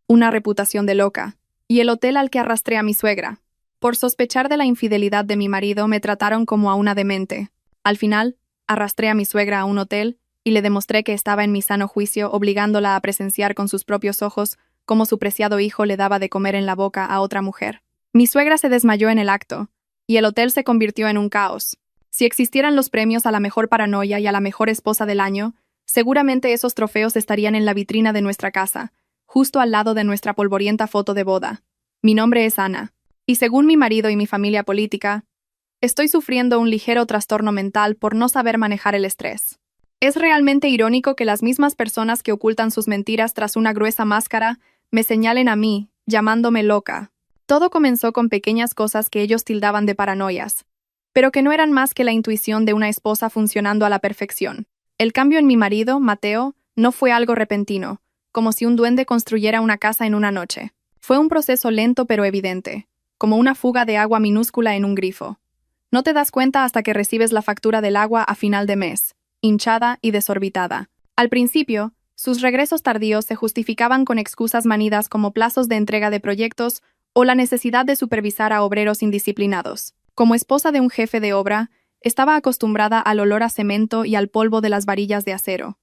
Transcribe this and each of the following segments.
una reputación de loca, y el hotel al que arrastré a mi suegra. Por sospechar de la infidelidad de mi marido, me trataron como a una demente. Al final, arrastré a mi suegra a un hotel y le demostré que estaba en mi sano juicio, obligándola a presenciar con sus propios ojos cómo su preciado hijo le daba de comer en la boca a otra mujer. Mi suegra se desmayó en el acto, y el hotel se convirtió en un caos. Si existieran los premios a la mejor paranoia y a la mejor esposa del año, seguramente esos trofeos estarían en la vitrina de nuestra casa, justo al lado de nuestra polvorienta foto de boda. Mi nombre es Ana, y según mi marido y mi familia política, estoy sufriendo un ligero trastorno mental por no saber manejar el estrés. Es realmente irónico que las mismas personas que ocultan sus mentiras tras una gruesa máscara me señalen a mí, llamándome loca. Todo comenzó con pequeñas cosas que ellos tildaban de paranoias, pero que no eran más que la intuición de una esposa funcionando a la perfección. El cambio en mi marido, Mateo, no fue algo repentino, como si un duende construyera una casa en una noche. Fue un proceso lento pero evidente, como una fuga de agua minúscula en un grifo. No te das cuenta hasta que recibes la factura del agua a final de mes, hinchada y desorbitada. Al principio, sus regresos tardíos se justificaban con excusas manidas como plazos de entrega de proyectos o la necesidad de supervisar a obreros indisciplinados. Como esposa de un jefe de obra, estaba acostumbrada al olor a cemento y al polvo de las varillas de acero.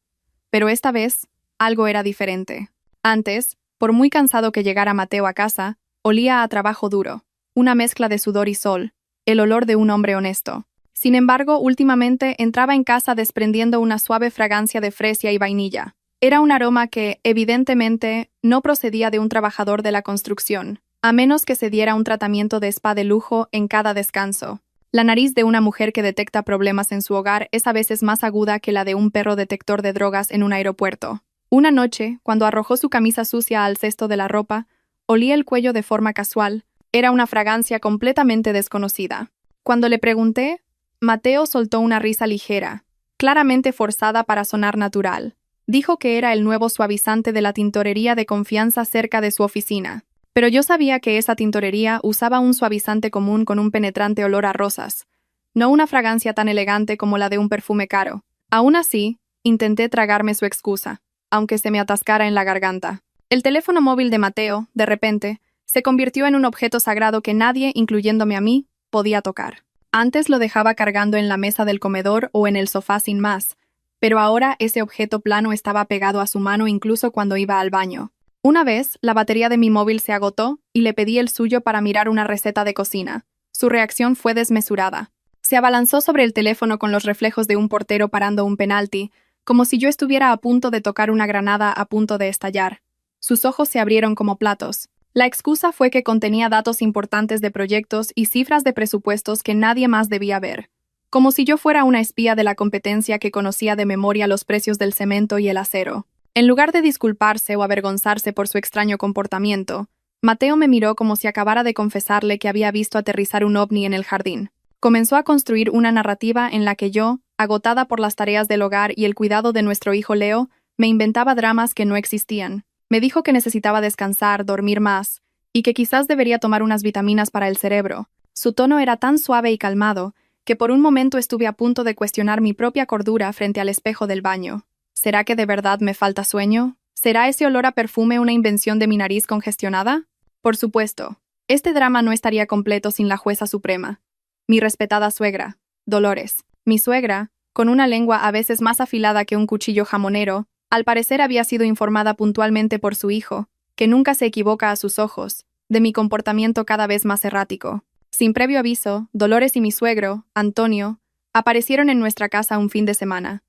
Pero esta vez, algo era diferente. Antes, por muy cansado que llegara Mateo a casa, olía a trabajo duro, una mezcla de sudor y sol, el olor de un hombre honesto. Sin embargo, últimamente entraba en casa desprendiendo una suave fragancia de fresia y vainilla. Era un aroma que, evidentemente, no procedía de un trabajador de la construcción, a menos que se diera un tratamiento de spa de lujo en cada descanso. La nariz de una mujer que detecta problemas en su hogar es a veces más aguda que la de un perro detector de drogas en un aeropuerto. Una noche, cuando arrojó su camisa sucia al cesto de la ropa, olía el cuello de forma casual. Era una fragancia completamente desconocida. Cuando le pregunté, Mateo soltó una risa ligera, claramente forzada para sonar natural. Dijo que era el nuevo suavizante de la tintorería de confianza cerca de su oficina. Pero yo sabía que esa tintorería usaba un suavizante común con un penetrante olor a rosas, no una fragancia tan elegante como la de un perfume caro. Aún así, intenté tragarme su excusa, aunque se me atascara en la garganta. El teléfono móvil de Mateo, de repente, se convirtió en un objeto sagrado que nadie, incluyéndome a mí, podía tocar. Antes lo dejaba cargando en la mesa del comedor o en el sofá sin más, pero ahora ese objeto plano estaba pegado a su mano incluso cuando iba al baño. Una vez, la batería de mi móvil se agotó y le pedí el suyo para mirar una receta de cocina. Su reacción fue desmesurada. Se abalanzó sobre el teléfono con los reflejos de un portero parando un penalti, como si yo estuviera a punto de tocar una granada a punto de estallar. Sus ojos se abrieron como platos. La excusa fue que contenía datos importantes de proyectos y cifras de presupuestos que nadie más debía ver. Como si yo fuera una espía de la competencia que conocía de memoria los precios del cemento y el acero. En lugar de disculparse o avergonzarse por su extraño comportamiento, Mateo me miró como si acabara de confesarle que había visto aterrizar un ovni en el jardín. Comenzó a construir una narrativa en la que yo, agotada por las tareas del hogar y el cuidado de nuestro hijo Leo, me inventaba dramas que no existían. Me dijo que necesitaba descansar, dormir más, y que quizás debería tomar unas vitaminas para el cerebro. Su tono era tan suave y calmado, que por un momento estuve a punto de cuestionar mi propia cordura frente al espejo del baño. ¿Será que de verdad me falta sueño? ¿Será ese olor a perfume una invención de mi nariz congestionada? Por supuesto, este drama no estaría completo sin la jueza suprema. Mi respetada suegra, Dolores. Mi suegra, con una lengua a veces más afilada que un cuchillo jamonero, al parecer había sido informada puntualmente por su hijo, que nunca se equivoca a sus ojos, de mi comportamiento cada vez más errático. Sin previo aviso, Dolores y mi suegro, Antonio, aparecieron en nuestra casa un fin de semana.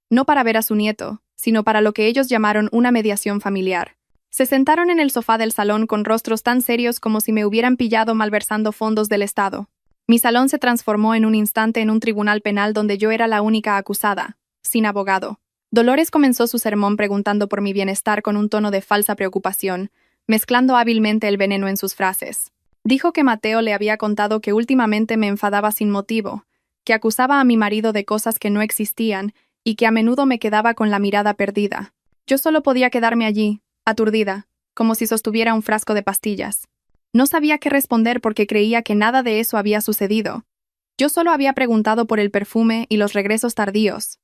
No para ver a su nieto, sino para lo que ellos llamaron una mediación familiar. Se sentaron en el sofá del salón con rostros tan serios como si me hubieran pillado malversando fondos del Estado. Mi salón se transformó en un instante en un tribunal penal donde yo era la única acusada, sin abogado. Dolores comenzó su sermón preguntando por mi bienestar con un tono de falsa preocupación, mezclando hábilmente el veneno en sus frases. Dijo que Mateo le había contado que últimamente me enfadaba sin motivo, que acusaba a mi marido de cosas que no existían y que a menudo me quedaba con la mirada perdida. Yo solo podía quedarme allí, aturdida, como si sostuviera un frasco de pastillas. No sabía qué responder porque creía que nada de eso había sucedido. Yo solo había preguntado por el perfume y los regresos tardíos.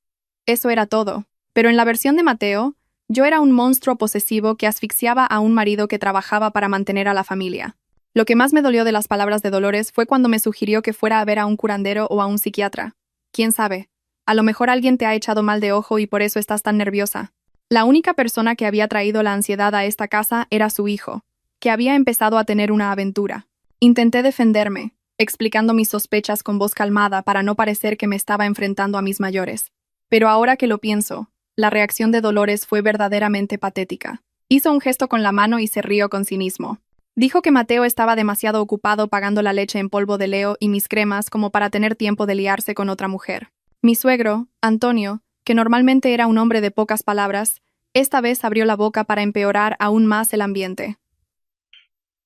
Eso era todo. Pero en la versión de Mateo, Yo era un monstruo posesivo que asfixiaba a un marido que trabajaba para mantener a la familia. Lo que más me dolió de las palabras de Dolores fue cuando me sugirió que fuera a ver a un curandero o a un psiquiatra. ¿Quién sabe? A lo mejor alguien te ha echado mal de ojo y por eso estás tan nerviosa. La única persona que había traído la ansiedad a esta casa era su hijo, que había empezado a tener una aventura. Intenté defenderme, explicando mis sospechas con voz calmada para no parecer que me estaba enfrentando a mis mayores. Pero ahora que lo pienso, la reacción de Dolores fue verdaderamente patética. Hizo un gesto con la mano y se rió con cinismo. Dijo que Mateo estaba demasiado ocupado pagando la leche en polvo de Leo y mis cremas como para tener tiempo de liarse con otra mujer. Mi suegro, Antonio, que normalmente era un hombre de pocas palabras, esta vez abrió la boca para empeorar aún más el ambiente.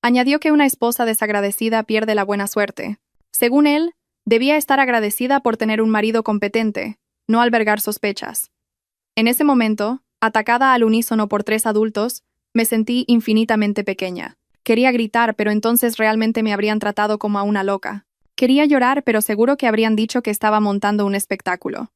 Añadió que una esposa desagradecida pierde la buena suerte. Según él, debía estar agradecida por tener un marido competente, no albergar sospechas. En ese momento, atacada al unísono por 3 adultos, me sentí infinitamente pequeña. Quería gritar, pero entonces realmente me habrían tratado como a una loca. Quería llorar, pero seguro que habrían dicho que estaba montando un espectáculo.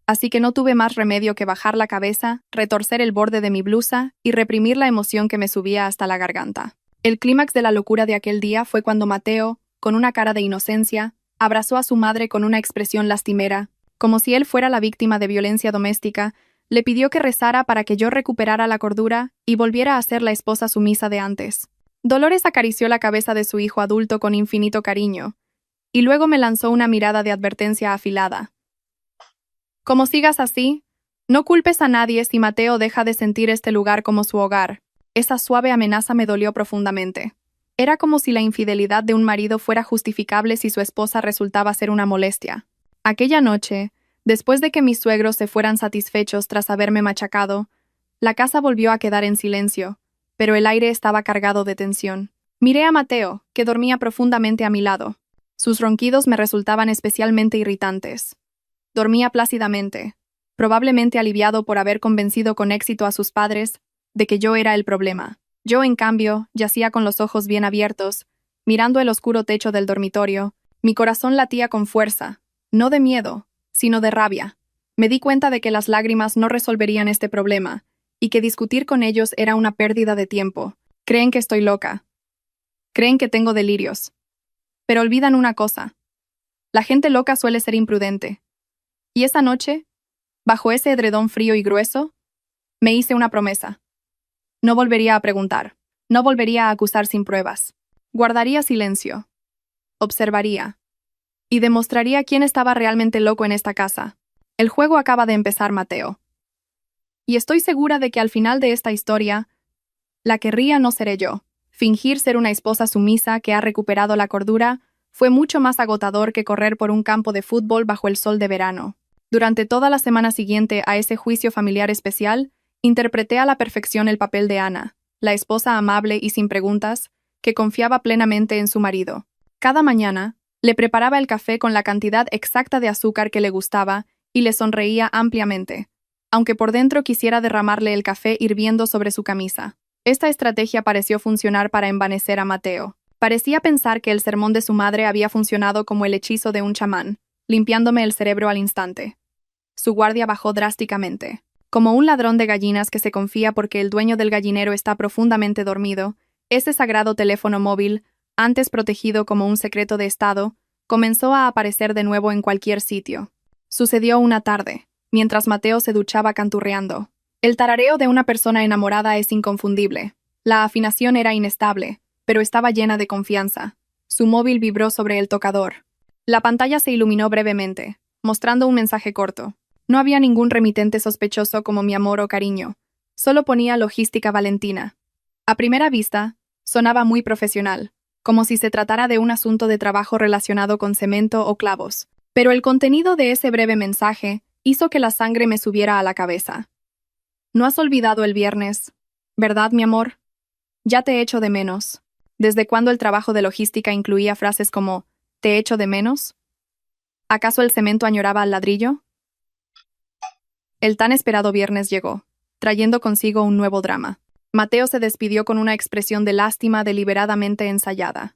Así que no tuve más remedio que bajar la cabeza, retorcer el borde de mi blusa y reprimir la emoción que me subía hasta la garganta. El clímax de la locura de aquel día fue cuando Mateo, con una cara de inocencia, abrazó a su madre con una expresión lastimera, como si él fuera la víctima de violencia doméstica. Le pidió que rezara para que yo recuperara la cordura y volviera a ser la esposa sumisa de antes. Dolores acarició la cabeza de su hijo adulto con infinito cariño, y luego me lanzó una mirada de advertencia afilada. Como sigas así, no culpes a nadie si Mateo deja de sentir este lugar como su hogar. Esa suave amenaza me dolió profundamente. Era como si la infidelidad de un marido fuera justificable si su esposa resultaba ser una molestia. Aquella noche, después de que mis suegros se fueran satisfechos tras haberme machacado, la casa volvió a quedar en silencio, pero el aire estaba cargado de tensión. Miré a Mateo, que dormía profundamente a mi lado. Sus ronquidos me resultaban especialmente irritantes. Dormía plácidamente, probablemente aliviado por haber convencido con éxito a sus padres de que yo era el problema. Yo, en cambio, yacía con los ojos bien abiertos, mirando el oscuro techo del dormitorio. Mi corazón latía con fuerza, no de miedo, sino de rabia. Me di cuenta de que las lágrimas no resolverían este problema, y que discutir con ellos era una pérdida de tiempo. Creen que estoy loca. Creen que tengo delirios. Pero olvidan una cosa. La gente loca suele ser imprudente. Y esa noche, bajo ese edredón frío y grueso, me hice una promesa. No volvería a preguntar. No volvería a acusar sin pruebas. Guardaría silencio. Observaría. Y demostraría quién estaba realmente loco en esta casa. El juego acaba de empezar, Mateo. Y estoy segura de que al final de esta historia, la que ría no seré yo. Fingir ser una esposa sumisa que ha recuperado la cordura fue mucho más agotador que correr por un campo de fútbol bajo el sol de verano. Durante toda la semana siguiente a ese juicio familiar especial, interpreté a la perfección el papel de Ana, la esposa amable y sin preguntas, que confiaba plenamente en su marido. Cada mañana, le preparaba el café con la cantidad exacta de azúcar que le gustaba y le sonreía ampliamente, aunque por dentro quisiera derramarle el café hirviendo sobre su camisa. Esta estrategia pareció funcionar para envanecer a Mateo. Parecía pensar que el sermón de su madre había funcionado como el hechizo de un chamán, limpiándome el cerebro al instante. Su guardia bajó drásticamente. Como un ladrón de gallinas que se confía porque el dueño del gallinero está profundamente dormido, ese sagrado teléfono móvil, antes protegido como un secreto de Estado, comenzó a aparecer de nuevo en cualquier sitio. Sucedió una tarde, mientras Mateo se duchaba canturreando. El tarareo de una persona enamorada es inconfundible. La afinación era inestable, pero estaba llena de confianza. Su móvil vibró sobre el tocador. La pantalla se iluminó brevemente, mostrando un mensaje corto. No había ningún remitente sospechoso como mi amor o cariño. Solo ponía logística Valentina. A primera vista, sonaba muy profesional, como si se tratara de un asunto de trabajo relacionado con cemento o clavos. Pero el contenido de ese breve mensaje hizo que la sangre me subiera a la cabeza. No has olvidado el viernes, ¿verdad, mi amor? Ya te echo de menos. ¿Desde cuándo el trabajo de logística incluía frases como «te echo de menos»? ¿Acaso el cemento añoraba al ladrillo? El tan esperado viernes llegó, trayendo consigo un nuevo drama. Mateo se despidió con una expresión de lástima deliberadamente ensayada.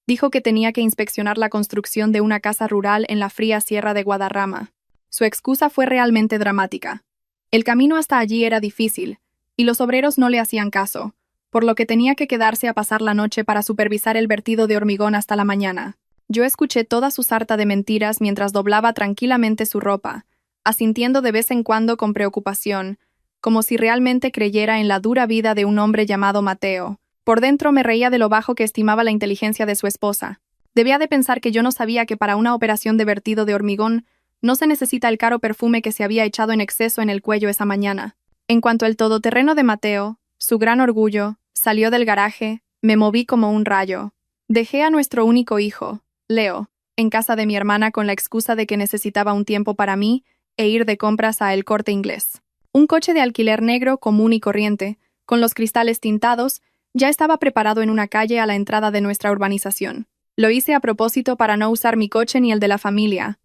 Dijo que tenía que inspeccionar la construcción de una casa rural en la fría sierra de Guadarrama. Su excusa fue realmente dramática. El camino hasta allí era difícil, y los obreros no le hacían caso, por lo que tenía que quedarse a pasar la noche para supervisar el vertido de hormigón hasta la mañana. Yo escuché toda su sarta de mentiras mientras doblaba tranquilamente su ropa, asintiendo de vez en cuando con preocupación, como si realmente creyera en la dura vida de un hombre llamado Mateo. Por dentro me reía de lo bajo que estimaba la inteligencia de su esposa. Debía de pensar que yo no sabía que para una operación de vertido de hormigón no se necesita el caro perfume que se había echado en exceso en el cuello esa mañana. En cuanto el todoterreno de Mateo, su gran orgullo, salió del garaje, me moví como un rayo. Dejé a nuestro único hijo, Leo, en casa de mi hermana con la excusa de que necesitaba un tiempo para mí e ir de compras a El Corte Inglés. Un coche de alquiler negro común y corriente, con los cristales tintados, ya estaba preparado en una calle a la entrada de nuestra urbanización. Lo hice a propósito para no usar mi coche ni el de la familia.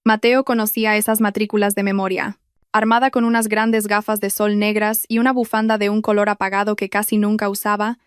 Mateo conocía esas matrículas de memoria. Armada con unas grandes gafas de sol negras y una bufanda de un color apagado que casi nunca usaba,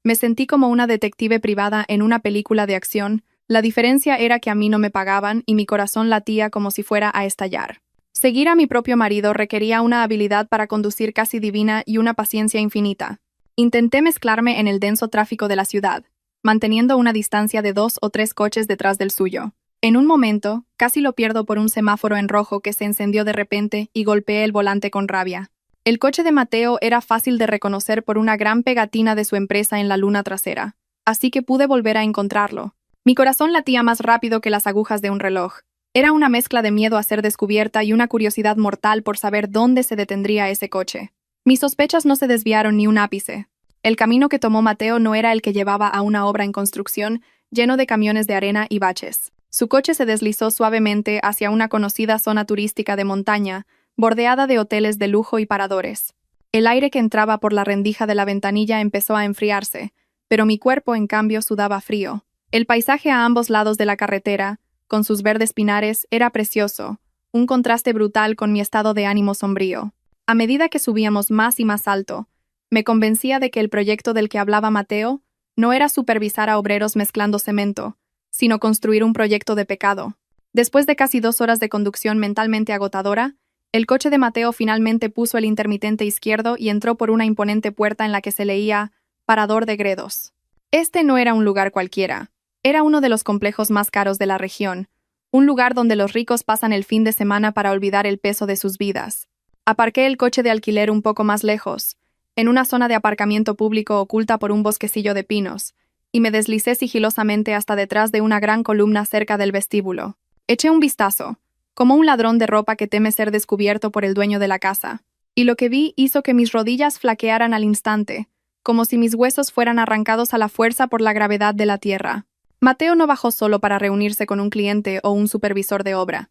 me sentí como una detective privada en una película de acción. La diferencia era que a mí no me pagaban y mi corazón latía como si fuera a estallar. Seguir a mi propio marido requería una habilidad para conducir casi divina y una paciencia infinita. Intenté mezclarme en el denso tráfico de la ciudad, manteniendo una distancia de 2 o 3 coches detrás del suyo. En un momento, casi lo pierdo por un semáforo en rojo que se encendió de repente y golpeé el volante con rabia. El coche de Mateo era fácil de reconocer por una gran pegatina de su empresa en la luna trasera, así que pude volver a encontrarlo. Mi corazón latía más rápido que las agujas de un reloj. Era una mezcla de miedo a ser descubierta y una curiosidad mortal por saber dónde se detendría ese coche. Mis sospechas no se desviaron ni un ápice. El camino que tomó Mateo no era el que llevaba a una obra en construcción, lleno de camiones de arena y baches. Su coche se deslizó suavemente hacia una conocida zona turística de montaña, bordeada de hoteles de lujo y paradores. El aire que entraba por la rendija de la ventanilla empezó a enfriarse, pero mi cuerpo, en cambio, sudaba frío. El paisaje a ambos lados de la carretera, con sus verdes pinares, era precioso, un contraste brutal con mi estado de ánimo sombrío. A medida que subíamos más y más alto, me convencía de que el proyecto del que hablaba Mateo no era supervisar a obreros mezclando cemento, sino construir un proyecto de pecado. Después de casi 2 horas de conducción mentalmente agotadora, el coche de Mateo finalmente puso el intermitente izquierdo y entró por una imponente puerta en la que se leía «Parador de Gredos». Este no era un lugar cualquiera. Era uno de los complejos más caros de la región, un lugar donde los ricos pasan el fin de semana para olvidar el peso de sus vidas. Aparqué el coche de alquiler un poco más lejos, en una zona de aparcamiento público oculta por un bosquecillo de pinos, y me deslicé sigilosamente hasta detrás de una gran columna cerca del vestíbulo. Eché un vistazo, como un ladrón de ropa que teme ser descubierto por el dueño de la casa, y lo que vi hizo que mis rodillas flaquearan al instante, como si mis huesos fueran arrancados a la fuerza por la gravedad de la tierra. Mateo no bajó solo para reunirse con un cliente o un supervisor de obra.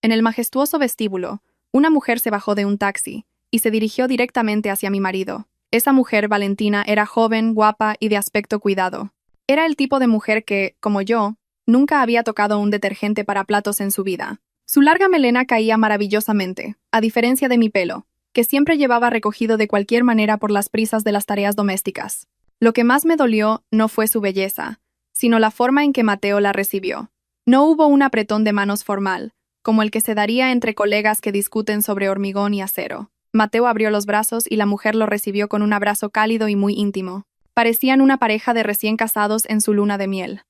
En el majestuoso vestíbulo, una mujer se bajó de un taxi y se dirigió directamente hacia mi marido. Esa mujer, Valentina, era joven, guapa y de aspecto cuidado. Era el tipo de mujer que, como yo, nunca había tocado un detergente para platos en su vida. Su larga melena caía maravillosamente, a diferencia de mi pelo, que siempre llevaba recogido de cualquier manera por las prisas de las tareas domésticas. Lo que más me dolió no fue su belleza, sino la forma en que Mateo la recibió. No hubo un apretón de manos formal, como el que se daría entre colegas que discuten sobre hormigón y acero. Mateo abrió los brazos y la mujer lo recibió con un abrazo cálido y muy íntimo. Parecían una pareja de recién casados en su luna de miel.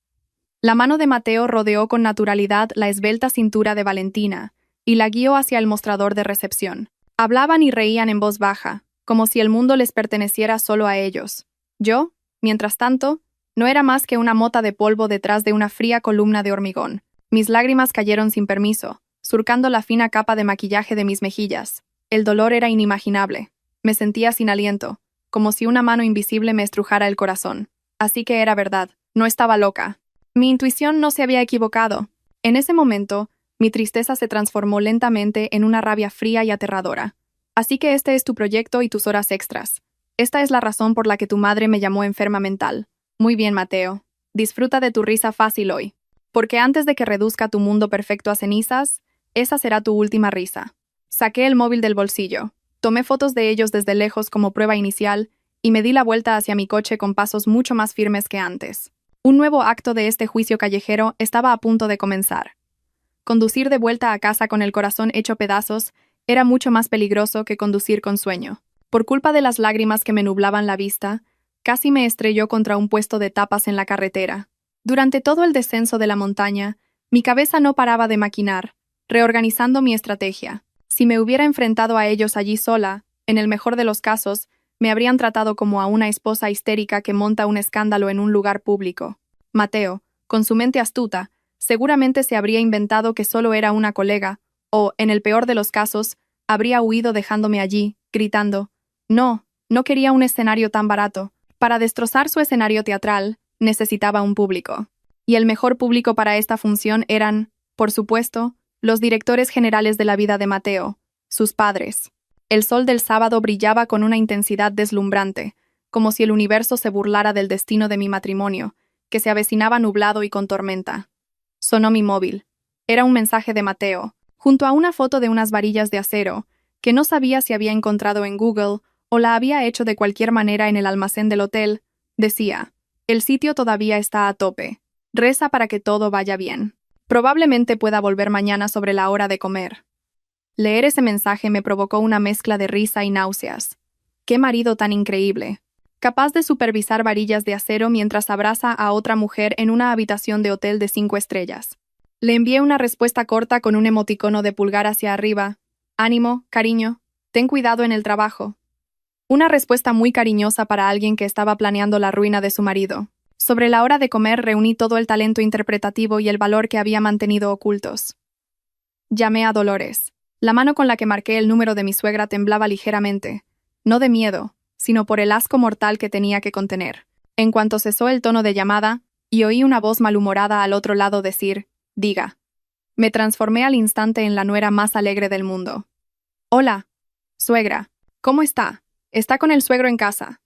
La mano de Mateo rodeó con naturalidad la esbelta cintura de Valentina y la guió hacia el mostrador de recepción. Hablaban y reían en voz baja, como si el mundo les perteneciera solo a ellos. Yo, mientras tanto, no era más que una mota de polvo detrás de una fría columna de hormigón. Mis lágrimas cayeron sin permiso, surcando la fina capa de maquillaje de mis mejillas. El dolor era inimaginable. Me sentía sin aliento, como si una mano invisible me estrujara el corazón. Así que era verdad, no estaba loca. Mi intuición no se había equivocado. En ese momento, mi tristeza se transformó lentamente en una rabia fría y aterradora. Así que este es tu proyecto y tus horas extras. Esta es la razón por la que tu madre me llamó enferma mental. Muy bien, Mateo. Disfruta de tu risa fácil hoy. Porque antes de que reduzca tu mundo perfecto a cenizas, esa será tu última risa. Saqué el móvil del bolsillo. Tomé fotos de ellos desde lejos como prueba inicial y me di la vuelta hacia mi coche con pasos mucho más firmes que antes. Un nuevo acto de este juicio callejero estaba a punto de comenzar. Conducir de vuelta a casa con el corazón hecho pedazos era mucho más peligroso que conducir con sueño. Por culpa de las lágrimas que me nublaban la vista, casi me estrelló contra un puesto de tapas en la carretera. Durante todo el descenso de la montaña, mi cabeza no paraba de maquinar, reorganizando mi estrategia. Si me hubiera enfrentado a ellos allí sola, en el mejor de los casos, me habrían tratado como a una esposa histérica que monta un escándalo en un lugar público. Mateo, con su mente astuta, seguramente se habría inventado que solo era una colega, o, en el peor de los casos, habría huido dejándome allí, gritando: No, no quería un escenario tan barato. Para destrozar su escenario teatral, necesitaba un público. Y el mejor público para esta función eran, por supuesto, los directores generales de la vida de Mateo, sus padres. El sol del sábado brillaba con una intensidad deslumbrante, como si el universo se burlara del destino de mi matrimonio, que se avecinaba nublado y con tormenta. Sonó mi móvil. Era un mensaje de Mateo, junto a una foto de unas varillas de acero, que no sabía si había encontrado en Google o la había hecho de cualquier manera en el almacén del hotel. Decía: el sitio todavía está a tope. Reza para que todo vaya bien. Probablemente pueda volver mañana sobre la hora de comer. Leer ese mensaje me provocó una mezcla de risa y náuseas. ¡Qué marido tan increíble! Capaz de supervisar varillas de acero mientras abraza a otra mujer en una habitación de hotel de 5 estrellas. Le envié una respuesta corta con un emoticono de pulgar hacia arriba. Ánimo, cariño. Ten cuidado en el trabajo. Una respuesta muy cariñosa para alguien que estaba planeando la ruina de su marido. Sobre la hora de comer reuní todo el talento interpretativo y el valor que había mantenido ocultos. Llamé a Dolores. La mano con la que marqué el número de mi suegra temblaba ligeramente, no de miedo, sino por el asco mortal que tenía que contener. En cuanto cesó el tono de llamada, y oí una voz malhumorada al otro lado decir: «Diga». Me transformé al instante en la nuera más alegre del mundo. «Hola, suegra. ¿Cómo está? ¿Está con el suegro en casa?»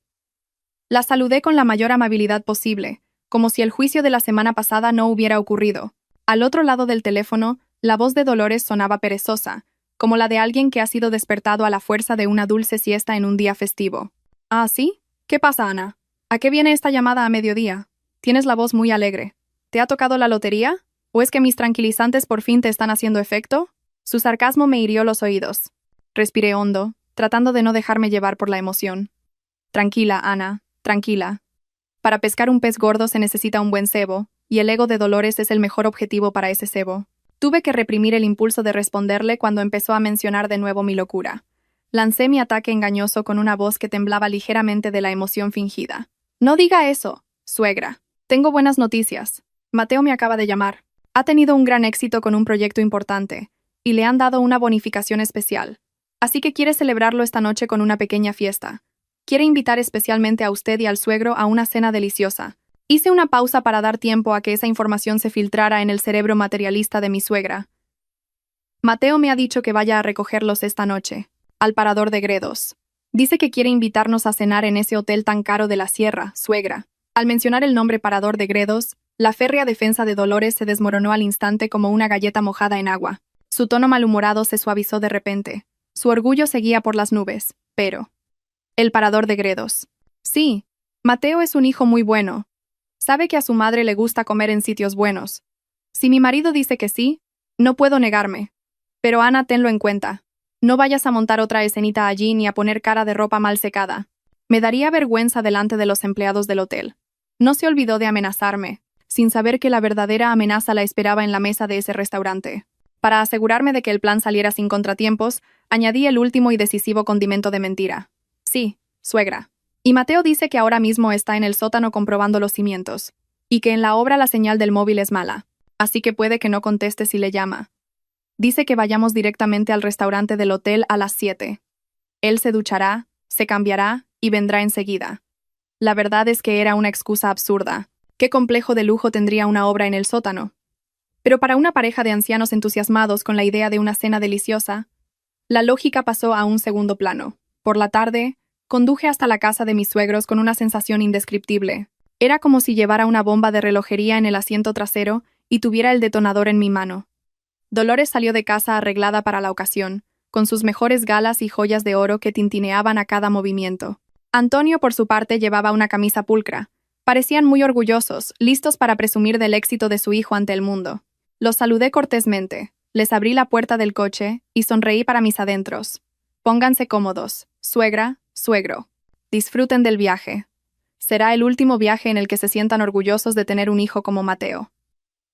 La saludé con la mayor amabilidad posible, como si el juicio de la semana pasada no hubiera ocurrido. Al otro lado del teléfono, la voz de Dolores sonaba perezosa, como la de alguien que ha sido despertado a la fuerza de una dulce siesta en un día festivo. «¿Ah, sí? ¿Qué pasa, Ana? ¿A qué viene esta llamada a mediodía? Tienes la voz muy alegre. ¿Te ha tocado la lotería? ¿O es que mis tranquilizantes por fin te están haciendo efecto?» Su sarcasmo me hirió los oídos. Respiré hondo, tratando de no dejarme llevar por la emoción. «Tranquila, Ana, tranquila. Para pescar un pez gordo se necesita un buen cebo, y el ego de Dolores es el mejor objetivo para ese cebo». Tuve que reprimir el impulso de responderle cuando empezó a mencionar de nuevo mi locura. Lancé mi ataque engañoso con una voz que temblaba ligeramente de la emoción fingida. «No diga eso, suegra. Tengo buenas noticias. Mateo me acaba de llamar. Ha tenido un gran éxito con un proyecto importante, y le han dado una bonificación especial. Así que quiere celebrarlo esta noche con una pequeña fiesta. Quiere invitar especialmente a usted y al suegro a una cena deliciosa». Hice una pausa para dar tiempo a que esa información se filtrara en el cerebro materialista de mi suegra. «Mateo me ha dicho que vaya a recogerlos esta noche, al Parador de Gredos. Dice que quiere invitarnos a cenar en ese hotel tan caro de la sierra, suegra». Al mencionar el nombre Parador de Gredos, la férrea defensa de Dolores se desmoronó al instante como una galleta mojada en agua. Su tono malhumorado se suavizó de repente. Su orgullo seguía por las nubes, pero... «El Parador de Gredos. Sí, Mateo es un hijo muy bueno. Sabe que a su madre le gusta comer en sitios buenos. Si mi marido dice que sí, no puedo negarme. Pero Ana, tenlo en cuenta. No vayas a montar otra escenita allí ni a poner cara de ropa mal secada. Me daría vergüenza delante de los empleados del hotel». No se olvidó de amenazarme, sin saber que la verdadera amenaza la esperaba en la mesa de ese restaurante. Para asegurarme de que el plan saliera sin contratiempos, añadí el último y decisivo condimento de mentira. «Sí, suegra. Y Mateo dice que ahora mismo está en el sótano comprobando los cimientos, y que en la obra la señal del móvil es mala, así que puede que no conteste si le llama. Dice que vayamos directamente al restaurante del hotel a las 7. Él se duchará, se cambiará y vendrá enseguida». La verdad es que era una excusa absurda. ¿Qué complejo de lujo tendría una obra en el sótano? Pero para una pareja de ancianos entusiasmados con la idea de una cena deliciosa, la lógica pasó a un segundo plano. Por la tarde, conduje hasta la casa de mis suegros con una sensación indescriptible. Era como si llevara una bomba de relojería en el asiento trasero y tuviera el detonador en mi mano. Dolores salió de casa arreglada para la ocasión, con sus mejores galas y joyas de oro que tintineaban a cada movimiento. Antonio, por su parte, llevaba una camisa pulcra. Parecían muy orgullosos, listos para presumir del éxito de su hijo ante el mundo. Los saludé cortésmente, les abrí la puerta del coche y sonreí para mis adentros. «Pónganse cómodos, suegra, suegro. Disfruten del viaje. Será el último viaje en el que se sientan orgullosos de tener un hijo como Mateo.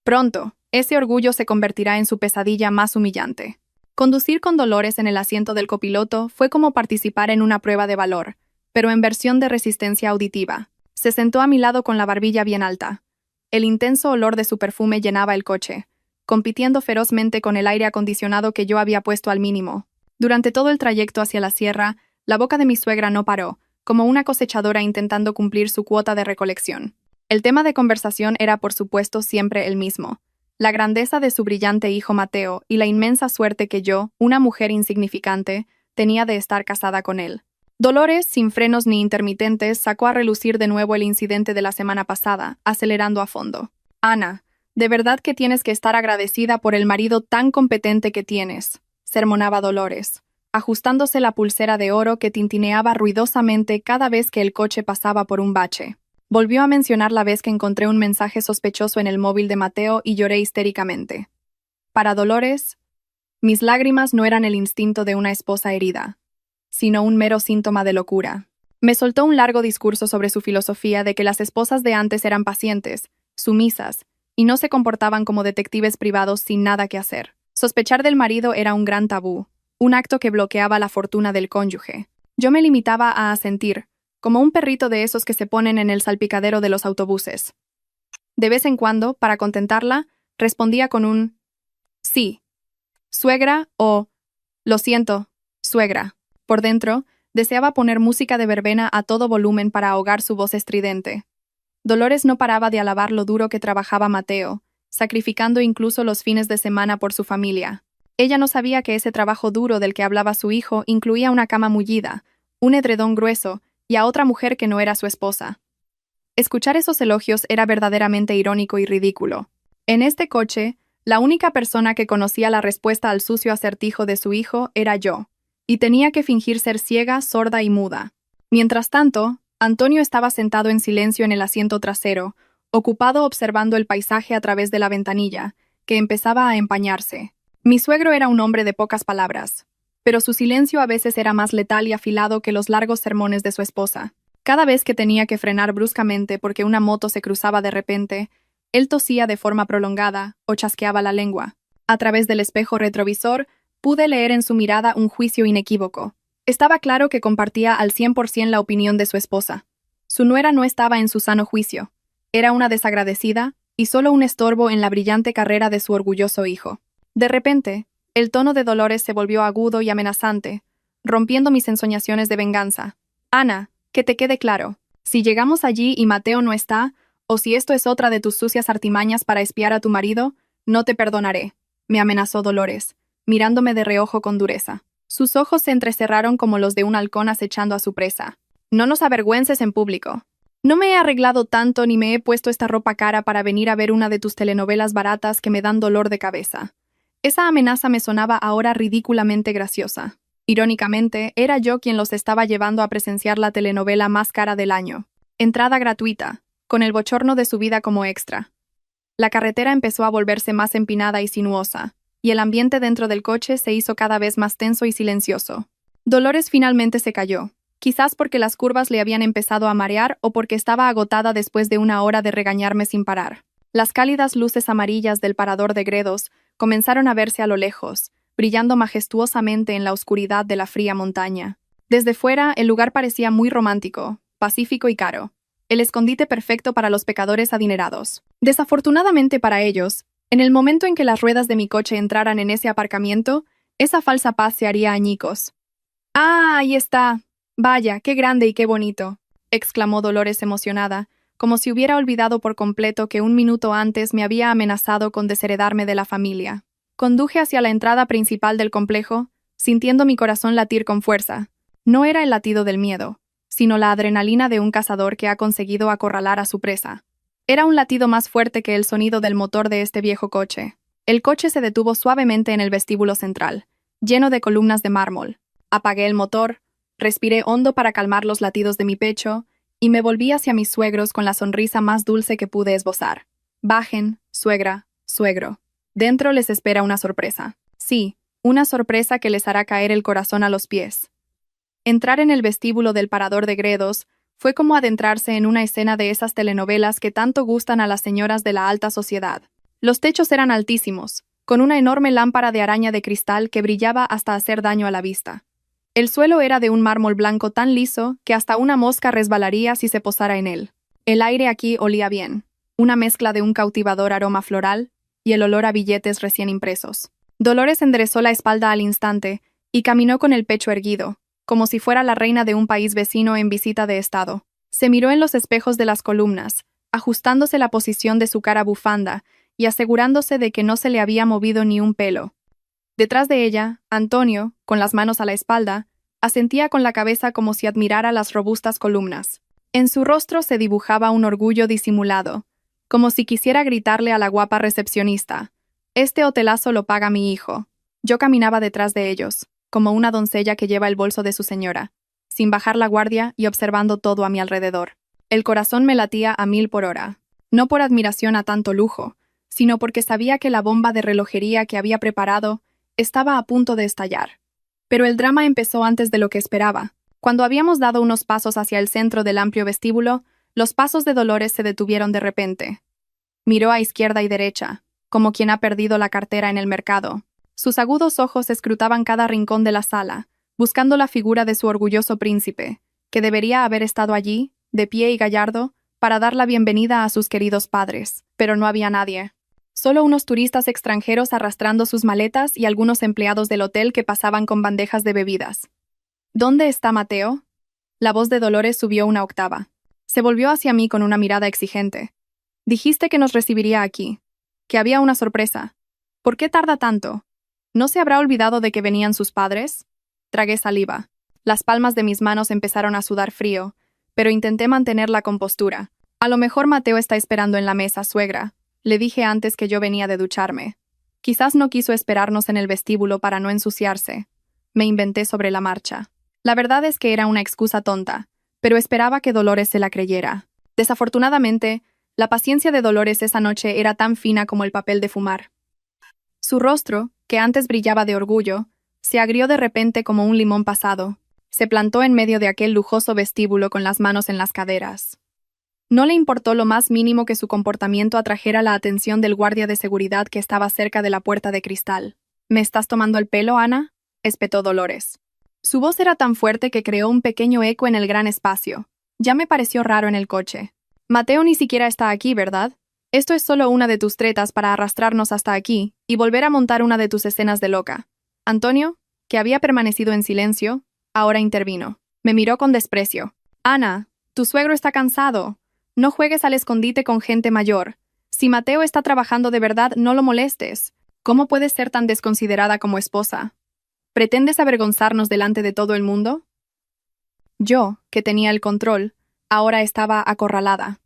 Pronto, ese orgullo se convertirá en su pesadilla más humillante. Conducir con Dolores en el asiento del copiloto fue como participar en una prueba de valor, pero en versión de resistencia auditiva. Se sentó a mi lado con la barbilla bien alta. El intenso olor de su perfume llenaba el coche, compitiendo ferozmente con el aire acondicionado que yo había puesto al mínimo. Durante todo el trayecto hacia la sierra, la boca de mi suegra no paró, como una cosechadora intentando cumplir su cuota de recolección. El tema de conversación era, por supuesto, siempre el mismo: la grandeza de su brillante hijo Mateo y la inmensa suerte que yo, una mujer insignificante, tenía de estar casada con él. Dolores, sin frenos ni intermitentes, sacó a relucir de nuevo el incidente de la semana pasada, acelerando a fondo. «Ana, de verdad que tienes que estar agradecida por el marido tan competente que tienes», sermonaba Dolores, ajustándose la pulsera de oro que tintineaba ruidosamente cada vez que el coche pasaba por un bache. Volvió a mencionar la vez que encontré un mensaje sospechoso en el móvil de Mateo y lloré histéricamente. Para Dolores, mis lágrimas no eran el instinto de una esposa herida, sino un mero síntoma de locura. Me soltó un largo discurso sobre su filosofía de que las esposas de antes eran pacientes, sumisas, y no se comportaban como detectives privados sin nada que hacer. Sospechar del marido era un gran tabú, un acto que bloqueaba la fortuna del cónyuge. Yo me limitaba a asentir, como un perrito de esos que se ponen en el salpicadero de los autobuses. De vez en cuando, para contentarla, respondía con un «sí, suegra» o «lo siento, suegra». Por dentro, deseaba poner música de verbena a todo volumen para ahogar su voz estridente. Dolores no paraba de alabar lo duro que trabajaba Mateo, sacrificando incluso los fines de semana por su familia. Ella no sabía que ese trabajo duro del que hablaba su hijo incluía una cama mullida, un edredón grueso y a otra mujer que no era su esposa. Escuchar esos elogios era verdaderamente irónico y ridículo. En este coche, la única persona que conocía la respuesta al sucio acertijo de su hijo era yo, y tenía que fingir ser ciega, sorda y muda. Mientras tanto, Antonio estaba sentado en silencio en el asiento trasero, ocupado observando el paisaje a través de la ventanilla, que empezaba a empañarse. Mi suegro era un hombre de pocas palabras, pero su silencio a veces era más letal y afilado que los largos sermones de su esposa. Cada vez que tenía que frenar bruscamente porque una moto se cruzaba de repente, él tosía de forma prolongada o chasqueaba la lengua. A través del espejo retrovisor, pude leer en su mirada un juicio inequívoco. Estaba claro que compartía al 100% la opinión de su esposa. Su nuera no estaba en su sano juicio. Era una desagradecida y solo un estorbo en la brillante carrera de su orgulloso hijo. De repente, el tono de Dolores se volvió agudo y amenazante, rompiendo mis ensoñaciones de venganza. «Ana, que te quede claro, si llegamos allí y Mateo no está, o si esto es otra de tus sucias artimañas para espiar a tu marido, no te perdonaré», me amenazó Dolores, mirándome de reojo con dureza. Sus ojos se entrecerraron como los de un halcón acechando a su presa. «No nos avergüences en público. No me he arreglado tanto ni me he puesto esta ropa cara para venir a ver una de tus telenovelas baratas que me dan dolor de cabeza». Esa amenaza me sonaba ahora ridículamente graciosa. Irónicamente, era yo quien los estaba llevando a presenciar la telenovela más cara del año. Entrada gratuita, con el bochorno de su vida como extra. La carretera empezó a volverse más empinada y sinuosa, y el ambiente dentro del coche se hizo cada vez más tenso y silencioso. Dolores finalmente se calló, quizás porque las curvas le habían empezado a marear o porque estaba agotada después de una hora de regañarme sin parar. Las cálidas luces amarillas del parador de Gredos comenzaron a verse a lo lejos, brillando majestuosamente en la oscuridad de la fría montaña. Desde fuera, el lugar parecía muy romántico, pacífico y caro. El escondite perfecto para los pecadores adinerados. Desafortunadamente para ellos, en el momento en que las ruedas de mi coche entraran en ese aparcamiento, esa falsa paz se haría añicos. «¡Ah, ahí está! Vaya, qué grande y qué bonito», exclamó Dolores emocionada, como si hubiera olvidado por completo que un minuto antes me había amenazado con desheredarme de la familia. Conduje hacia la entrada principal del complejo, sintiendo mi corazón latir con fuerza. No era el latido del miedo, sino la adrenalina de un cazador que ha conseguido acorralar a su presa. Era un latido más fuerte que el sonido del motor de este viejo coche. El coche se detuvo suavemente en el vestíbulo central, lleno de columnas de mármol. Apagué el motor, respiré hondo para calmar los latidos de mi pecho, y me volví hacia mis suegros con la sonrisa más dulce que pude esbozar. «Bajen, suegra, suegro. Dentro les espera una sorpresa. Sí, una sorpresa que les hará caer el corazón a los pies». Entrar en el vestíbulo del Parador de Gredos fue como adentrarse en una escena de esas telenovelas que tanto gustan a las señoras de la alta sociedad. Los techos eran altísimos, con una enorme lámpara de araña de cristal que brillaba hasta hacer daño a la vista. El suelo era de un mármol blanco tan liso que hasta una mosca resbalaría si se posara en él. El aire aquí olía bien, una mezcla de un cautivador aroma floral y el olor a billetes recién impresos. Dolores enderezó la espalda al instante y caminó con el pecho erguido, como si fuera la reina de un país vecino en visita de estado. Se miró en los espejos de las columnas, ajustándose la posición de su cara bufanda y asegurándose de que no se le había movido ni un pelo. Detrás de ella, Antonio, con las manos a la espalda, asentía con la cabeza como si admirara las robustas columnas. En su rostro se dibujaba un orgullo disimulado, como si quisiera gritarle a la guapa recepcionista: «Este hotelazo lo paga mi hijo». Yo caminaba detrás de ellos, como una doncella que lleva el bolso de su señora, sin bajar la guardia y observando todo a mi alrededor. El corazón me latía a 1000 por hora, no por admiración a tanto lujo, sino porque sabía que la bomba de relojería que había preparado estaba a punto de estallar. Pero el drama empezó antes de lo que esperaba. Cuando habíamos dado unos pasos hacia el centro del amplio vestíbulo, los pasos de Dolores se detuvieron de repente. Miró a izquierda y derecha, como quien ha perdido la cartera en el mercado. Sus agudos ojos escrutaban cada rincón de la sala, buscando la figura de su orgulloso príncipe, que debería haber estado allí, de pie y gallardo, para dar la bienvenida a sus queridos padres. Pero no había nadie. Solo unos turistas extranjeros arrastrando sus maletas y algunos empleados del hotel que pasaban con bandejas de bebidas. ¿Dónde está Mateo? La voz de Dolores subió una octava. Se volvió hacia mí con una mirada exigente. Dijiste que nos recibiría aquí, que había una sorpresa. ¿Por qué tarda tanto? ¿No se habrá olvidado de que venían sus padres? Tragué saliva. Las palmas de mis manos empezaron a sudar frío, pero intenté mantener la compostura. A lo mejor Mateo está esperando en la mesa, suegra. Le dije antes que yo venía de ducharme. Quizás no quiso esperarnos en el vestíbulo para no ensuciarse. Me inventé sobre la marcha. La verdad es que era una excusa tonta, pero esperaba que Dolores se la creyera. Desafortunadamente, la paciencia de Dolores esa noche era tan fina como el papel de fumar. Su rostro, que antes brillaba de orgullo, se agrió de repente como un limón pasado. Se plantó en medio de aquel lujoso vestíbulo con las manos en las caderas. No le importó lo más mínimo que su comportamiento atrajera la atención del guardia de seguridad que estaba cerca de la puerta de cristal. ¿Me estás tomando el pelo, Ana?, espetó Dolores. Su voz era tan fuerte que creó un pequeño eco en el gran espacio. Ya me pareció raro en el coche. Mateo ni siquiera está aquí, ¿verdad? Esto es solo una de tus tretas para arrastrarnos hasta aquí y volver a montar una de tus escenas de loca. Antonio, que había permanecido en silencio, ahora intervino. Me miró con desprecio. Ana, tu suegro está cansado. No juegues al escondite con gente mayor. Si Mateo está trabajando de verdad, no lo molestes. ¿Cómo puedes ser tan desconsiderada como esposa? ¿Pretendes avergonzarnos delante de todo el mundo? Yo, que tenía el control, ahora estaba acorralada.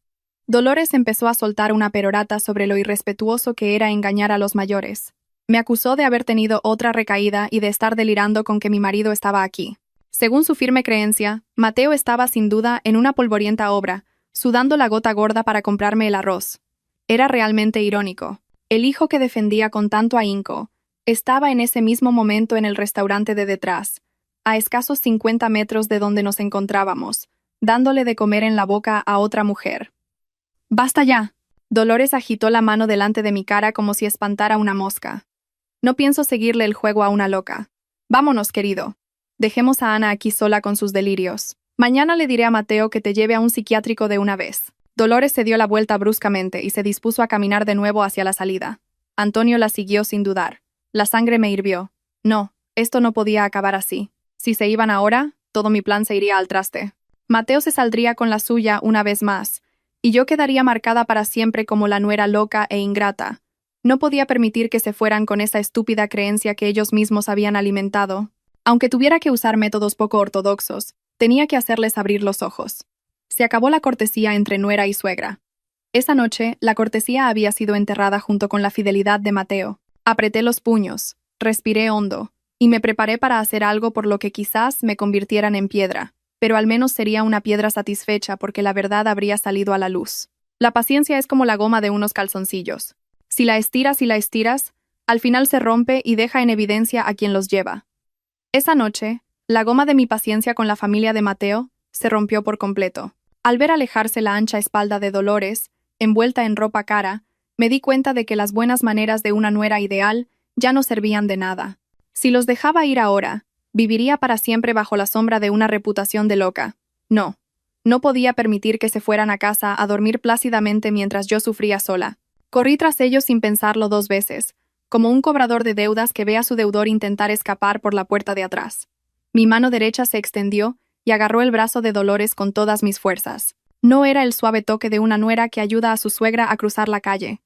Dolores empezó a soltar una perorata sobre lo irrespetuoso que era engañar a los mayores. Me acusó de haber tenido otra recaída y de estar delirando con que mi marido estaba aquí. Según su firme creencia, Mateo estaba sin duda en una polvorienta obra, sudando la gota gorda para comprarme el arroz. Era realmente irónico. El hijo que defendía con tanto ahínco estaba en ese mismo momento en el restaurante de detrás, a escasos 50 metros de donde nos encontrábamos, dándole de comer en la boca a otra mujer. ¡Basta ya! Dolores agitó la mano delante de mi cara como si espantara una mosca. No pienso seguirle el juego a una loca. Vámonos, querido. Dejemos a Ana aquí sola con sus delirios. Mañana le diré a Mateo que te lleve a un psiquiátrico de una vez. Dolores se dio la vuelta bruscamente y se dispuso a caminar de nuevo hacia la salida. Antonio la siguió sin dudar. La sangre me hirvió. No, esto no podía acabar así. Si se iban ahora, todo mi plan se iría al traste. Mateo se saldría con la suya una vez más, y yo quedaría marcada para siempre como la nuera loca e ingrata. No podía permitir que se fueran con esa estúpida creencia que ellos mismos habían alimentado. Aunque tuviera que usar métodos poco ortodoxos, tenía que hacerles abrir los ojos. Se acabó la cortesía entre nuera y suegra. Esa noche, la cortesía había sido enterrada junto con la fidelidad de Mateo. Apreté los puños, respiré hondo, y me preparé para hacer algo por lo que quizás me convirtieran en piedra, pero al menos sería una piedra satisfecha porque la verdad habría salido a la luz. La paciencia es como la goma de unos calzoncillos. Si la estiras, al final se rompe y deja en evidencia a quien los lleva. Esa noche, La goma de mi paciencia con la familia de Mateo se rompió por completo. Al ver alejarse la ancha espalda de Dolores, envuelta en ropa cara, me di cuenta de que las buenas maneras de una nuera ideal ya no servían de nada. Si los dejaba ir ahora, viviría para siempre bajo la sombra de una reputación de loca. No. No podía permitir que se fueran a casa a dormir plácidamente mientras yo sufría sola. Corrí tras ellos sin pensarlo 2 veces, como un cobrador de deudas que ve a su deudor intentar escapar por la puerta de atrás. Mi mano derecha se extendió y agarró el brazo de Dolores con todas mis fuerzas. No era el suave toque de una nuera que ayuda a su suegra a cruzar la calle.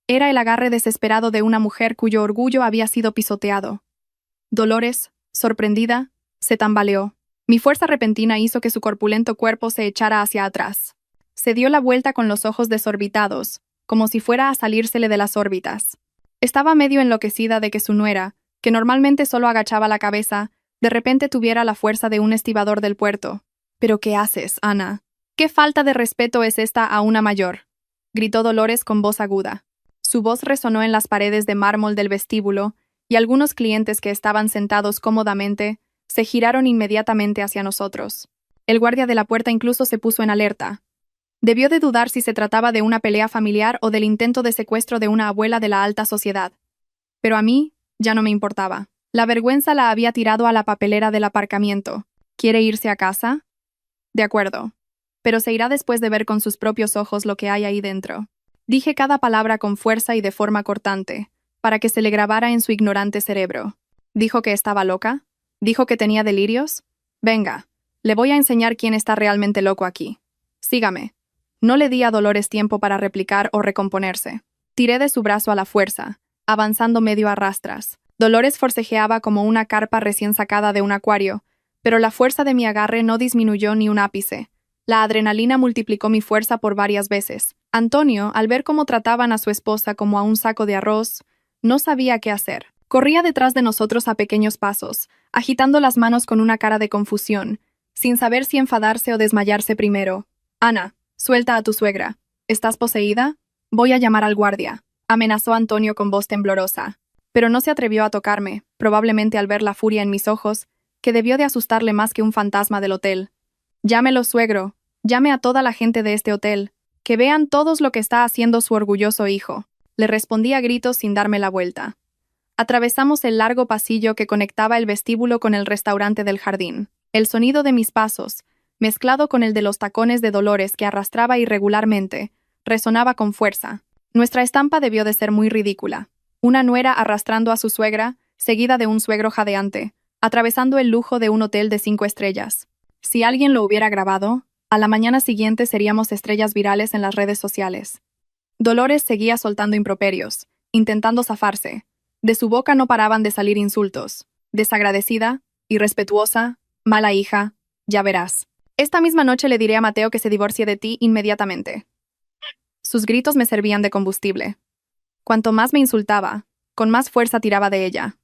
Era el agarre desesperado de una mujer cuyo orgullo había sido pisoteado. Dolores, sorprendida, se tambaleó. Mi fuerza repentina hizo que su corpulento cuerpo se echara hacia atrás. Se dio la vuelta con los ojos desorbitados, como si fuera a salírsele de las órbitas. Estaba medio enloquecida de que su nuera, que normalmente solo agachaba la cabeza, de repente tuviera la fuerza de un estibador del puerto. «¿Pero qué haces, Ana? ¿Qué falta de respeto es esta a una mayor?», gritó Dolores con voz aguda. Su voz resonó en las paredes de mármol del vestíbulo, y algunos clientes que estaban sentados cómodamente se giraron inmediatamente hacia nosotros. El guardia de la puerta incluso se puso en alerta. Debió de dudar si se trataba de una pelea familiar o del intento de secuestro de una abuela de la alta sociedad. Pero a mí ya no me importaba. La vergüenza la había tirado a la papelera del aparcamiento. ¿Quiere irse a casa? De acuerdo. Pero se irá después de ver con sus propios ojos lo que hay ahí dentro. Dije cada palabra con fuerza y de forma cortante, para que se le grabara en su ignorante cerebro. ¿Dijo que estaba loca? ¿Dijo que tenía delirios? Venga, le voy a enseñar quién está realmente loco aquí. Sígame. No le di a Dolores tiempo para replicar o recomponerse. Tiré de su brazo a la fuerza, avanzando medio a rastras. Dolores forcejeaba como una carpa recién sacada de un acuario, pero la fuerza de mi agarre no disminuyó ni un ápice. La adrenalina multiplicó mi fuerza por varias veces. Antonio, al ver cómo trataban a su esposa como a un saco de arroz, no sabía qué hacer. Corría detrás de nosotros a pequeños pasos, agitando las manos con una cara de confusión, sin saber si enfadarse o desmayarse primero. «Ana, suelta a tu suegra. ¿Estás poseída? Voy a llamar al guardia», amenazó Antonio con voz temblorosa. Pero no se atrevió a tocarme, probablemente al ver la furia en mis ojos, que debió de asustarle más que un fantasma del hotel. «Llámelo, suegro. Llame a toda la gente de este hotel. Que vean todos lo que está haciendo su orgulloso hijo», le respondí a gritos sin darme la vuelta. Atravesamos el largo pasillo que conectaba el vestíbulo con el restaurante del jardín. El sonido de mis pasos, mezclado con el de los tacones de Dolores que arrastraba irregularmente, resonaba con fuerza. Nuestra estampa debió de ser muy ridícula. Una nuera arrastrando a su suegra, seguida de un suegro jadeante, atravesando el lujo de un hotel de 5 estrellas. Si alguien lo hubiera grabado, a la mañana siguiente seríamos estrellas virales en las redes sociales. Dolores seguía soltando improperios, intentando zafarse. De su boca no paraban de salir insultos. «Desagradecida, irrespetuosa, mala hija, ya verás. Esta misma noche le diré a Mateo que se divorcie de ti inmediatamente». Sus gritos me servían de combustible. Cuanto más me insultaba, con más fuerza tiraba de ella.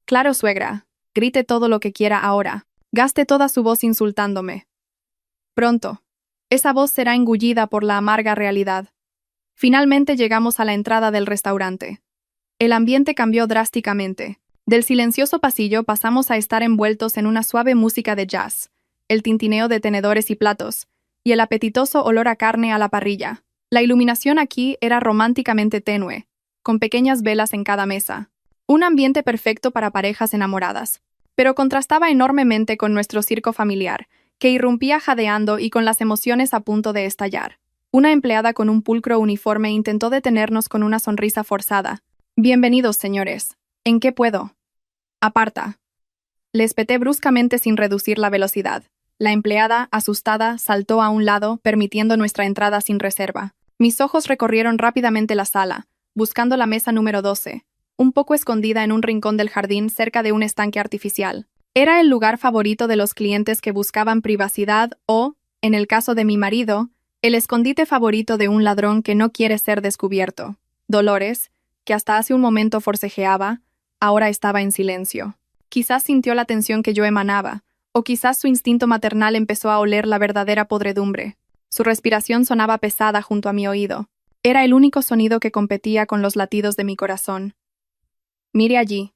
«Claro, suegra, grite todo lo que quiera ahora. Gaste toda su voz insultándome. Pronto, esa voz será engullida por la amarga realidad». Finalmente llegamos a la entrada del restaurante. El ambiente cambió drásticamente. Del silencioso pasillo pasamos a estar envueltos en una suave música de jazz, el tintineo de tenedores y platos, y el apetitoso olor a carne a la parrilla. La iluminación aquí era románticamente tenue, con pequeñas velas en cada mesa. Un ambiente perfecto para parejas enamoradas. Pero contrastaba enormemente con nuestro circo familiar, que irrumpía jadeando y con las emociones a punto de estallar. Una empleada con un pulcro uniforme intentó detenernos con una sonrisa forzada. «Bienvenidos, señores. ¿En qué puedo?» «Aparta». Le espeté bruscamente sin reducir la velocidad. La empleada, asustada, saltó a un lado, permitiendo nuestra entrada sin reserva. Mis ojos recorrieron rápidamente la sala, buscando la mesa número 12, un poco escondida en un rincón del jardín cerca de un estanque artificial. Era el lugar favorito de los clientes que buscaban privacidad o, en el caso de mi marido, el escondite favorito de un ladrón que no quiere ser descubierto. Dolores, que hasta hace un momento forcejeaba, ahora estaba en silencio. Quizás sintió la tensión que yo emanaba, o quizás su instinto maternal empezó a oler la verdadera podredumbre. Su respiración sonaba pesada junto a mi oído. Era el único sonido que competía con los latidos de mi corazón. «Mire allí»,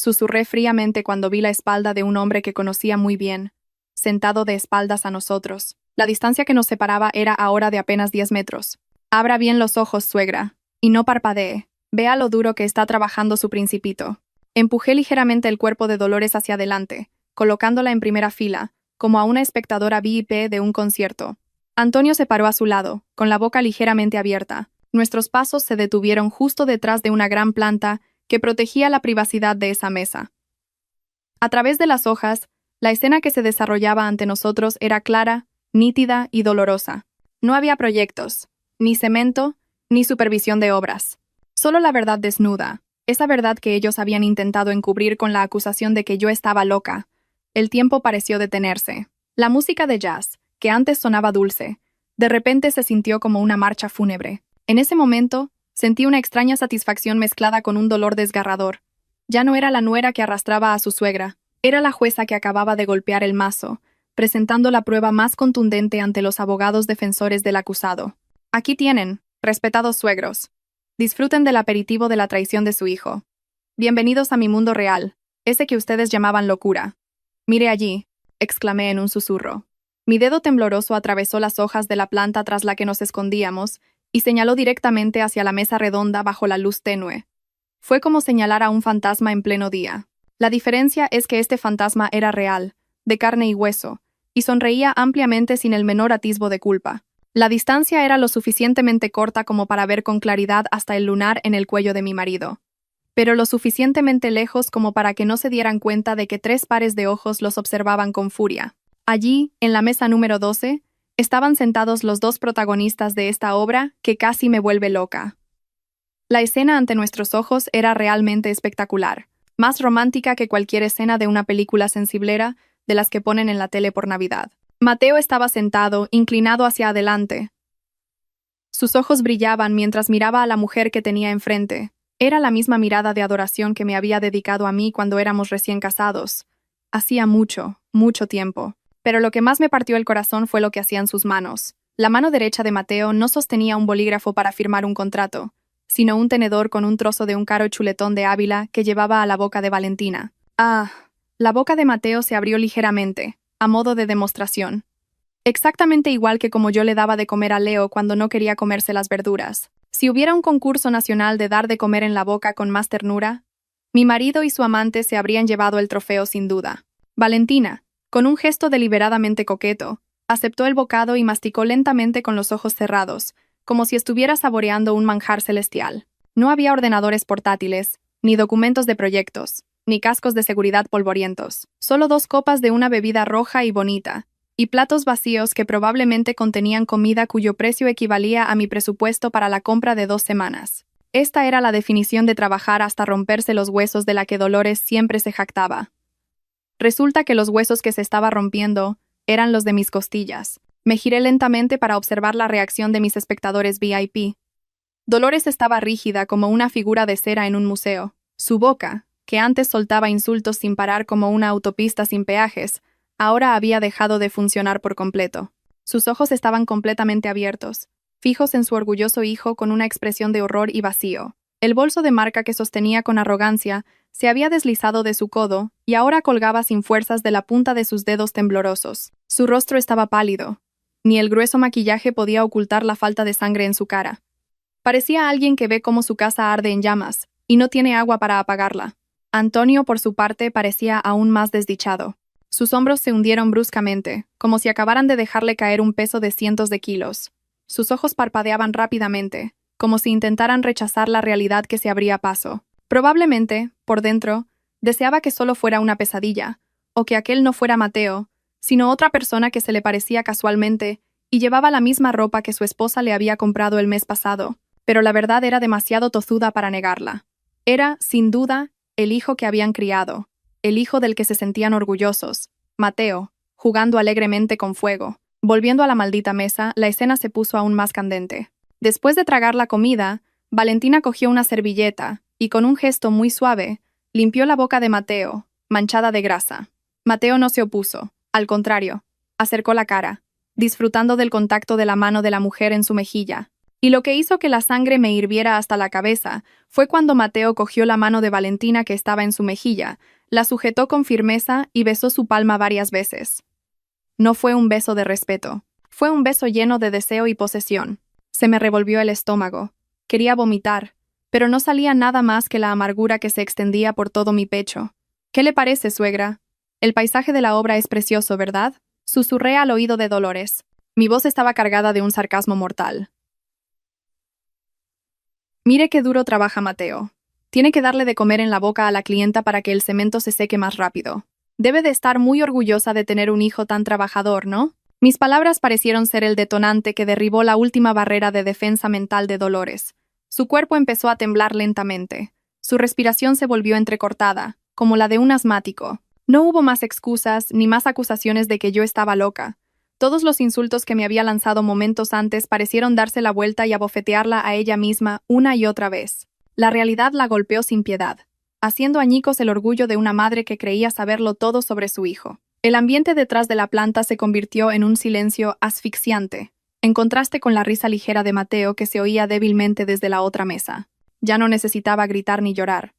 Susurré fríamente cuando vi la espalda de un hombre que conocía muy bien, sentado de espaldas a nosotros. La distancia que nos separaba era ahora de apenas 10 metros. Abra bien los ojos, suegra, y no parpadee. Vea lo duro que está trabajando su principito. Empujé ligeramente el cuerpo de Dolores hacia adelante, colocándola en primera fila, como a una espectadora VIP de un concierto. Antonio se paró a su lado, con la boca ligeramente abierta. Nuestros pasos se detuvieron justo detrás de una gran planta que protegía la privacidad de esa mesa. A través de las hojas, la escena que se desarrollaba ante nosotros era clara, nítida y dolorosa. No había proyectos, ni cemento, ni supervisión de obras. Solo la verdad desnuda, esa verdad que ellos habían intentado encubrir con la acusación de que yo estaba loca. El tiempo pareció detenerse. La música de jazz, que antes sonaba dulce, de repente se sintió como una marcha fúnebre. En ese momento, sentí una extraña satisfacción mezclada con un dolor desgarrador. Ya no era la nuera que arrastraba a su suegra, era la jueza que acababa de golpear el mazo, presentando la prueba más contundente ante los abogados defensores del acusado. Aquí tienen, respetados suegros. Disfruten del aperitivo de la traición de su hijo. Bienvenidos a mi mundo real, ese que ustedes llamaban locura. Mire allí, exclamé en un susurro. Mi dedo tembloroso atravesó las hojas de la planta tras la que nos escondíamos y señaló directamente hacia la mesa redonda bajo la luz tenue. Fue como señalar a un fantasma en pleno día. La diferencia es que este fantasma era real, de carne y hueso, y sonreía ampliamente sin el menor atisbo de culpa. La distancia era lo suficientemente corta como para ver con claridad hasta el lunar en el cuello de mi marido, pero lo suficientemente lejos como para que no se dieran cuenta de que 3 pares de ojos los observaban con furia. Allí, en la mesa número 12, estaban sentados los 2 protagonistas de esta obra que casi me vuelve loca. La escena ante nuestros ojos era realmente espectacular, más romántica que cualquier escena de una película sensiblera de las que ponen en la tele por Navidad. Mateo estaba sentado, inclinado hacia adelante. Sus ojos brillaban mientras miraba a la mujer que tenía enfrente. Era la misma mirada de adoración que me había dedicado a mí cuando éramos recién casados. Hacía mucho, mucho tiempo. Pero lo que más me partió el corazón fue lo que hacían sus manos. La mano derecha de Mateo no sostenía un bolígrafo para firmar un contrato, sino un tenedor con un trozo de un caro chuletón de Ávila que llevaba a la boca de Valentina. Ah, la boca de Mateo se abrió ligeramente, a modo de demostración. Exactamente igual que como yo le daba de comer a Leo cuando no quería comerse las verduras. Si hubiera un concurso nacional de dar de comer en la boca con más ternura, mi marido y su amante se habrían llevado el trofeo sin duda. Valentina, con un gesto deliberadamente coqueto, aceptó el bocado y masticó lentamente con los ojos cerrados, como si estuviera saboreando un manjar celestial. No había ordenadores portátiles, ni documentos de proyectos, ni cascos de seguridad polvorientos. Solo 2 copas de una bebida roja y bonita, y platos vacíos que probablemente contenían comida cuyo precio equivalía a mi presupuesto para la compra de 2 semanas. Esta era la definición de trabajar hasta romperse los huesos de la que Dolores siempre se jactaba. Resulta que los huesos que se estaba rompiendo eran los de mis costillas. Me giré lentamente para observar la reacción de mis espectadores VIP. Dolores estaba rígida como una figura de cera en un museo. Su boca, que antes soltaba insultos sin parar como una autopista sin peajes, ahora había dejado de funcionar por completo. Sus ojos estaban completamente abiertos, fijos en su orgulloso hijo con una expresión de horror y vacío. El bolso de marca que sostenía con arrogancia se había deslizado de su codo y ahora colgaba sin fuerzas de la punta de sus dedos temblorosos. Su rostro estaba pálido. Ni el grueso maquillaje podía ocultar la falta de sangre en su cara. Parecía alguien que ve cómo su casa arde en llamas y no tiene agua para apagarla. Antonio, por su parte, parecía aún más desdichado. Sus hombros se hundieron bruscamente, como si acabaran de dejarle caer un peso de cientos de kilos. Sus ojos parpadeaban rápidamente, como si intentaran rechazar la realidad que se abría paso. Probablemente, por dentro, deseaba que solo fuera una pesadilla, o que aquel no fuera Mateo, sino otra persona que se le parecía casualmente y llevaba la misma ropa que su esposa le había comprado el mes pasado, pero la verdad era demasiado tozuda para negarla. Era, sin duda, el hijo que habían criado, el hijo del que se sentían orgullosos, Mateo, jugando alegremente con fuego. Volviendo a la maldita mesa, la escena se puso aún más candente. Después de tragar la comida, Valentina cogió una servilleta y, con un gesto muy suave, limpió la boca de Mateo, manchada de grasa. Mateo no se opuso, al contrario, acercó la cara, disfrutando del contacto de la mano de la mujer en su mejilla. Y lo que hizo que la sangre me hirviera hasta la cabeza fue cuando Mateo cogió la mano de Valentina que estaba en su mejilla, la sujetó con firmeza y besó su palma varias veces. No fue un beso de respeto. Fue un beso lleno de deseo y posesión. Se me revolvió el estómago. Quería vomitar, pero no salía nada más que la amargura que se extendía por todo mi pecho. ¿Qué le parece, suegra? El paisaje de la obra es precioso, ¿verdad? Susurré al oído de Dolores. Mi voz estaba cargada de un sarcasmo mortal. Mire qué duro trabaja Mateo. Tiene que darle de comer en la boca a la clienta para que el cemento se seque más rápido. Debe de estar muy orgullosa de tener un hijo tan trabajador, ¿no? Mis palabras parecieron ser el detonante que derribó la última barrera de defensa mental de Dolores. Su cuerpo empezó a temblar lentamente. Su respiración se volvió entrecortada, como la de un asmático. No hubo más excusas ni más acusaciones de que yo estaba loca. Todos los insultos que me había lanzado momentos antes parecieron darse la vuelta y abofetearla a ella misma una y otra vez. La realidad la golpeó sin piedad, haciendo añicos el orgullo de una madre que creía saberlo todo sobre su hijo. El ambiente detrás de la planta se convirtió en un silencio asfixiante, en contraste con la risa ligera de Mateo que se oía débilmente desde la otra mesa. Ya no necesitaba gritar ni llorar.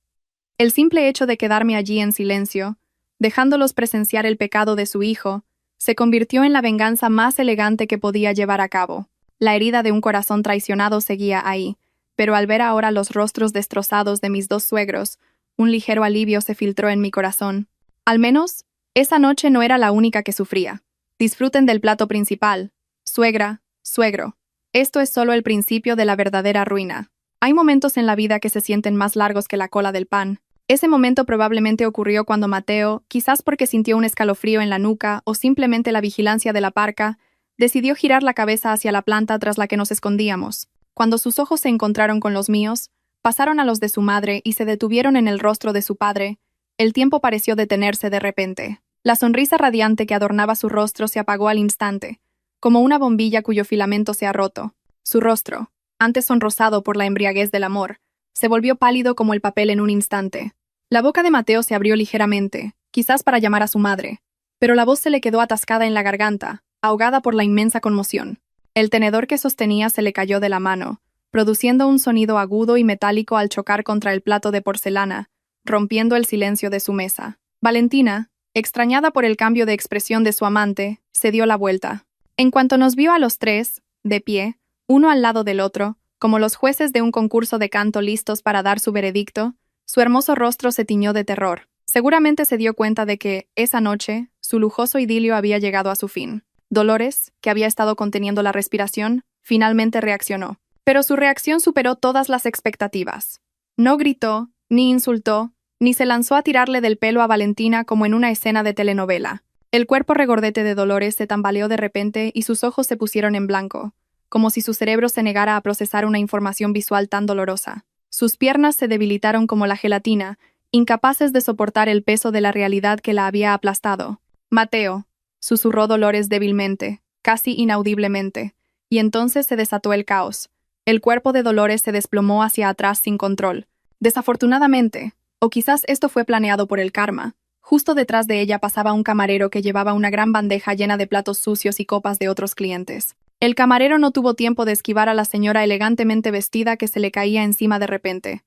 El simple hecho de quedarme allí en silencio, dejándolos presenciar el pecado de su hijo, se convirtió en la venganza más elegante que podía llevar a cabo. La herida de un corazón traicionado seguía ahí, pero al ver ahora los rostros destrozados de mis dos suegros, un ligero alivio se filtró en mi corazón. Al menos, esa noche no era la única que sufría. Disfruten del plato principal. Suegra, suegro. Esto es solo el principio de la verdadera ruina. Hay momentos en la vida que se sienten más largos que la cola del pan. Ese momento probablemente ocurrió cuando Mateo, quizás porque sintió un escalofrío en la nuca o simplemente la vigilancia de la parca, decidió girar la cabeza hacia la planta tras la que nos escondíamos. Cuando sus ojos se encontraron con los míos, pasaron a los de su madre y se detuvieron en el rostro de su padre. El tiempo pareció detenerse de repente. La sonrisa radiante que adornaba su rostro se apagó al instante, como una bombilla cuyo filamento se ha roto. Su rostro, antes sonrosado por la embriaguez del amor, se volvió pálido como el papel en un instante. La boca de Mateo se abrió ligeramente, quizás para llamar a su madre, pero la voz se le quedó atascada en la garganta, ahogada por la inmensa conmoción. El tenedor que sostenía se le cayó de la mano, produciendo un sonido agudo y metálico al chocar contra el plato de porcelana, rompiendo el silencio de su mesa. Valentina, extrañada por el cambio de expresión de su amante, se dio la vuelta. En cuanto nos vio a los tres, de pie, uno al lado del otro, como los jueces de un concurso de canto listos para dar su veredicto, su hermoso rostro se tiñó de terror. Seguramente se dio cuenta de que, esa noche, su lujoso idilio había llegado a su fin. Dolores, que había estado conteniendo la respiración, finalmente reaccionó. Pero su reacción superó todas las expectativas. No gritó, ni insultó, ni se lanzó a tirarle del pelo a Valentina como en una escena de telenovela. El cuerpo regordete de Dolores se tambaleó de repente y sus ojos se pusieron en blanco, como si su cerebro se negara a procesar una información visual tan dolorosa. Sus piernas se debilitaron como la gelatina, incapaces de soportar el peso de la realidad que la había aplastado. Mateo, susurró Dolores débilmente, casi inaudiblemente, y entonces se desató el caos. El cuerpo de Dolores se desplomó hacia atrás sin control. Desafortunadamente, o quizás esto fue planeado por el karma, justo detrás de ella pasaba un camarero que llevaba una gran bandeja llena de platos sucios y copas de otros clientes. El camarero no tuvo tiempo de esquivar a la señora elegantemente vestida que se le caía encima de repente.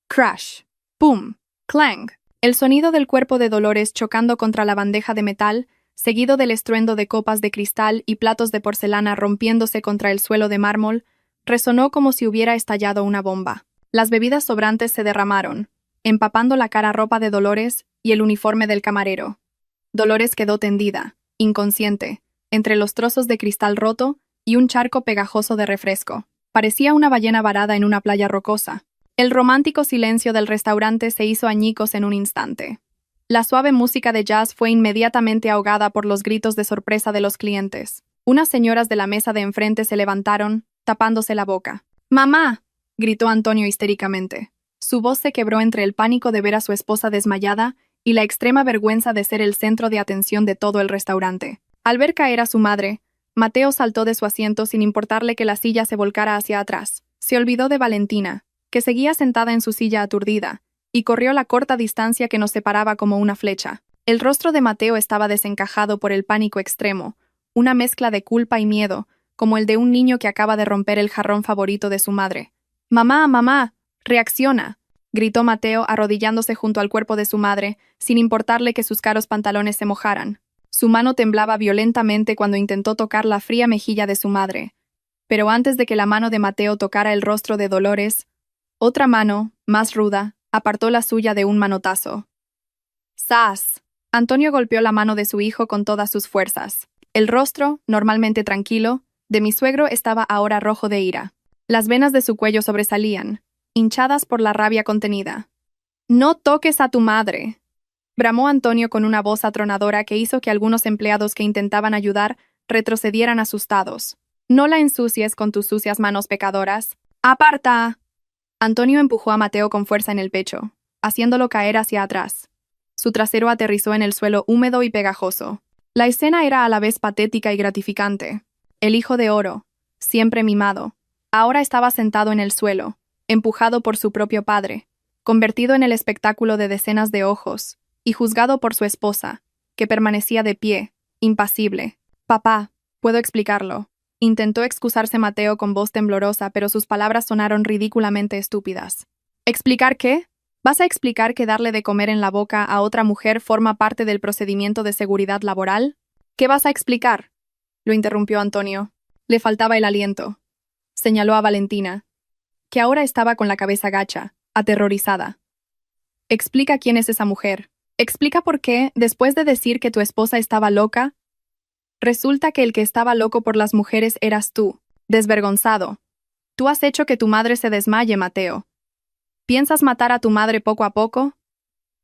Crash. Pum. Clang. El sonido del cuerpo de Dolores chocando contra la bandeja de metal, seguido del estruendo de copas de cristal y platos de porcelana rompiéndose contra el suelo de mármol, resonó como si hubiera estallado una bomba. Las bebidas sobrantes se derramaron, empapando la cara ropa de Dolores y el uniforme del camarero. Dolores quedó tendida, inconsciente, entre los trozos de cristal roto y un charco pegajoso de refresco. Parecía una ballena varada en una playa rocosa. El romántico silencio del restaurante se hizo añicos en un instante. La suave música de jazz fue inmediatamente ahogada por los gritos de sorpresa de los clientes. Unas señoras de la mesa de enfrente se levantaron, tapándose la boca. ¡Mamá!, gritó Antonio histéricamente. Su voz se quebró entre el pánico de ver a su esposa desmayada y la extrema vergüenza de ser el centro de atención de todo el restaurante. Al ver caer a su madre, Mateo saltó de su asiento sin importarle que la silla se volcara hacia atrás. Se olvidó de Valentina, que seguía sentada en su silla aturdida, y corrió la corta distancia que nos separaba como una flecha. El rostro de Mateo estaba desencajado por el pánico extremo, una mezcla de culpa y miedo, como el de un niño que acaba de romper el jarrón favorito de su madre. «¡Mamá, mamá! ¡Reacciona!», gritó Mateo arrodillándose junto al cuerpo de su madre, sin importarle que sus caros pantalones se mojaran. Su mano temblaba violentamente cuando intentó tocar la fría mejilla de su madre. Pero antes de que la mano de Mateo tocara el rostro de Dolores, otra mano, más ruda, apartó la suya de un manotazo. ¡Zas! Antonio golpeó la mano de su hijo con todas sus fuerzas. El rostro, normalmente tranquilo, de mi suegro estaba ahora rojo de ira. Las venas de su cuello sobresalían, hinchadas por la rabia contenida. «¡No toques a tu madre!», bramó Antonio con una voz atronadora que hizo que algunos empleados que intentaban ayudar retrocedieran asustados. «No la ensucies con tus sucias manos pecadoras. ¡Aparta!». Antonio empujó a Mateo con fuerza en el pecho, haciéndolo caer hacia atrás. Su trasero aterrizó en el suelo húmedo y pegajoso. La escena era a la vez patética y gratificante. El hijo de oro, siempre mimado, ahora estaba sentado en el suelo, empujado por su propio padre, convertido en el espectáculo de decenas de ojos, y juzgado por su esposa, que permanecía de pie, impasible. «Papá, puedo explicarlo», intentó excusarse Mateo con voz temblorosa, pero sus palabras sonaron ridículamente estúpidas. «¿Explicar qué? ¿Vas a explicar que darle de comer en la boca a otra mujer forma parte del procedimiento de seguridad laboral? ¿Qué vas a explicar?», lo interrumpió Antonio. Le faltaba el aliento. Señaló a Valentina, que ahora estaba con la cabeza gacha, aterrorizada. «Explica quién es esa mujer. Explica por qué, después de decir que tu esposa estaba loca, resulta que el que estaba loco por las mujeres eras tú, desvergonzado. Tú has hecho que tu madre se desmaye, Mateo. ¿Piensas matar a tu madre poco a poco?».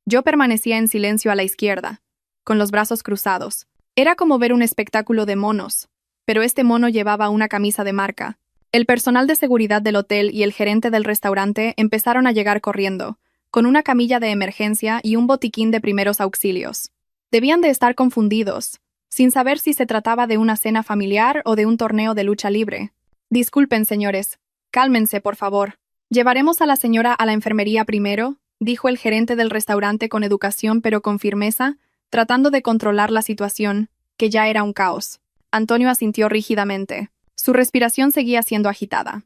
Yo permanecía en silencio a la izquierda, con los brazos cruzados. Era como ver un espectáculo de monos, pero este mono llevaba una camisa de marca. El personal de seguridad del hotel y el gerente del restaurante empezaron a llegar corriendo, con una camilla de emergencia y un botiquín de primeros auxilios. Debían de estar confundidos, sin saber si se trataba de una cena familiar o de un torneo de lucha libre. «Disculpen, señores. Cálmense, por favor. Llevaremos a la señora a la enfermería primero», dijo el gerente del restaurante con educación pero con firmeza, tratando de controlar la situación, que ya era un caos. Antonio asintió rígidamente. Su respiración seguía siendo agitada.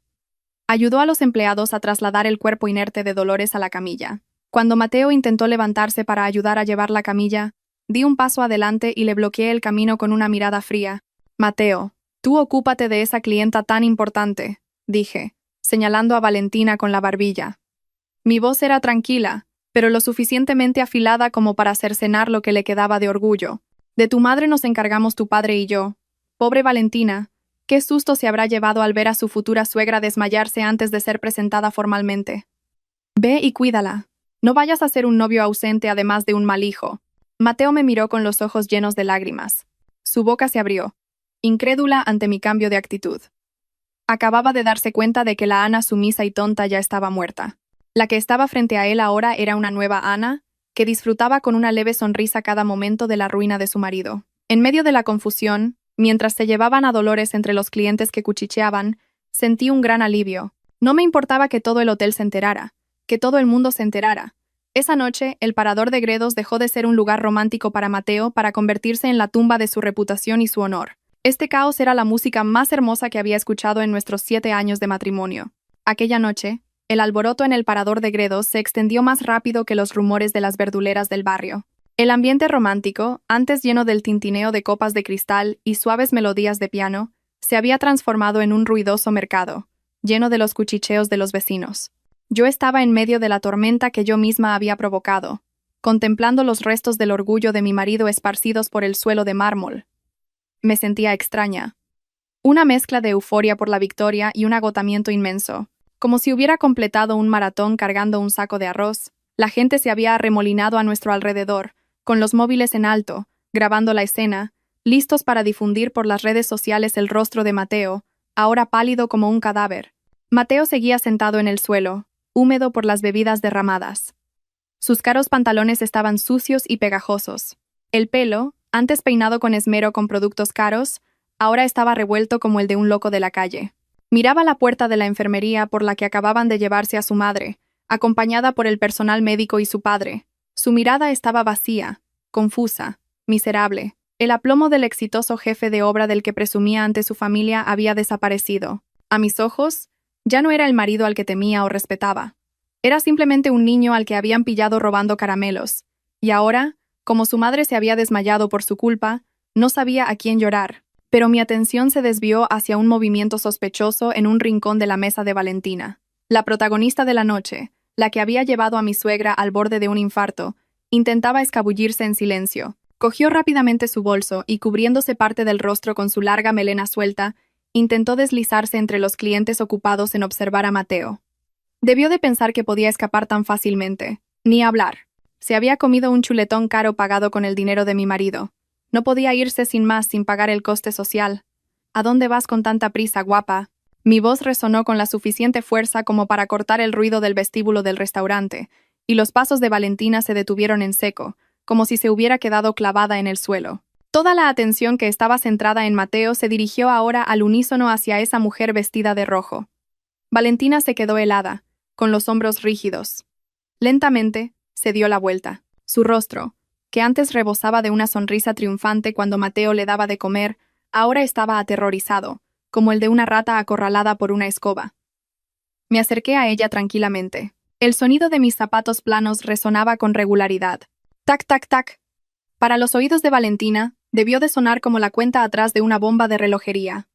Ayudó a los empleados a trasladar el cuerpo inerte de Dolores a la camilla. Cuando Mateo intentó levantarse para ayudar a llevar la camilla, di un paso adelante y le bloqueé el camino con una mirada fría. «Mateo, tú ocúpate de esa clienta tan importante», dije, señalando a Valentina con la barbilla. Mi voz era tranquila, pero lo suficientemente afilada como para cercenar lo que le quedaba de orgullo. «De tu madre nos encargamos tu padre y yo. Pobre Valentina, qué susto se habrá llevado al ver a su futura suegra desmayarse antes de ser presentada formalmente. Ve y cuídala. No vayas a ser un novio ausente además de un mal hijo». Mateo me miró con los ojos llenos de lágrimas. Su boca se abrió, incrédula ante mi cambio de actitud. Acababa de darse cuenta de que la Ana sumisa y tonta ya estaba muerta. La que estaba frente a él ahora era una nueva Ana, que disfrutaba con una leve sonrisa cada momento de la ruina de su marido. En medio de la confusión, mientras se llevaban a Dolores entre los clientes que cuchicheaban, sentí un gran alivio. No me importaba que todo el hotel se enterara, que todo el mundo se enterara. Esa noche, el Parador de Gredos dejó de ser un lugar romántico para Mateo para convertirse en la tumba de su reputación y su honor. Este caos era la música más hermosa que había escuchado en nuestros 7 años de matrimonio. Aquella noche, el alboroto en el Parador de Gredos se extendió más rápido que los rumores de las verduleras del barrio. El ambiente romántico, antes lleno del tintineo de copas de cristal y suaves melodías de piano, se había transformado en un ruidoso mercado, lleno de los cuchicheos de los vecinos. Yo estaba en medio de la tormenta que yo misma había provocado, contemplando los restos del orgullo de mi marido esparcidos por el suelo de mármol. Me sentía extraña. Una mezcla de euforia por la victoria y un agotamiento inmenso. Como si hubiera completado un maratón cargando un saco de arroz, la gente se había arremolinado a nuestro alrededor, con los móviles en alto, grabando la escena, listos para difundir por las redes sociales el rostro de Mateo, ahora pálido como un cadáver. Mateo seguía sentado en el suelo, húmedo por las bebidas derramadas. Sus caros pantalones estaban sucios y pegajosos. El pelo, antes peinado con esmero con productos caros, ahora estaba revuelto como el de un loco de la calle. Miraba la puerta de la enfermería por la que acababan de llevarse a su madre, acompañada por el personal médico y su padre. Su mirada estaba vacía, confusa, miserable. El aplomo del exitoso jefe de obra del que presumía ante su familia había desaparecido. A mis ojos, ya no era el marido al que temía o respetaba. Era simplemente un niño al que habían pillado robando caramelos. Y ahora, como su madre se había desmayado por su culpa, no sabía a quién llorar. Pero mi atención se desvió hacia un movimiento sospechoso en un rincón de la mesa de Valentina. La protagonista de la noche, la que había llevado a mi suegra al borde de un infarto, intentaba escabullirse en silencio. Cogió rápidamente su bolso y, cubriéndose parte del rostro con su larga melena suelta, intentó deslizarse entre los clientes ocupados en observar a Mateo. Debió de pensar que podía escapar tan fácilmente. Ni hablar. Se había comido un chuletón caro pagado con el dinero de mi marido. No podía irse sin más, sin pagar el coste social. ¿A dónde vas con tanta prisa, guapa? Mi voz resonó con la suficiente fuerza como para cortar el ruido del vestíbulo del restaurante, y los pasos de Valentina se detuvieron en seco, como si se hubiera quedado clavada en el suelo. Toda la atención que estaba centrada en Mateo se dirigió ahora al unísono hacia esa mujer vestida de rojo. Valentina se quedó helada, con los hombros rígidos. Lentamente, se dio la vuelta. Su rostro, que antes rebosaba de una sonrisa triunfante cuando Mateo le daba de comer, ahora estaba aterrorizado, como el de una rata acorralada por una escoba. Me acerqué a ella tranquilamente. El sonido de mis zapatos planos resonaba con regularidad. Tac, tac, tac. Para los oídos de Valentina, debió de sonar como la cuenta atrás de una bomba de relojería.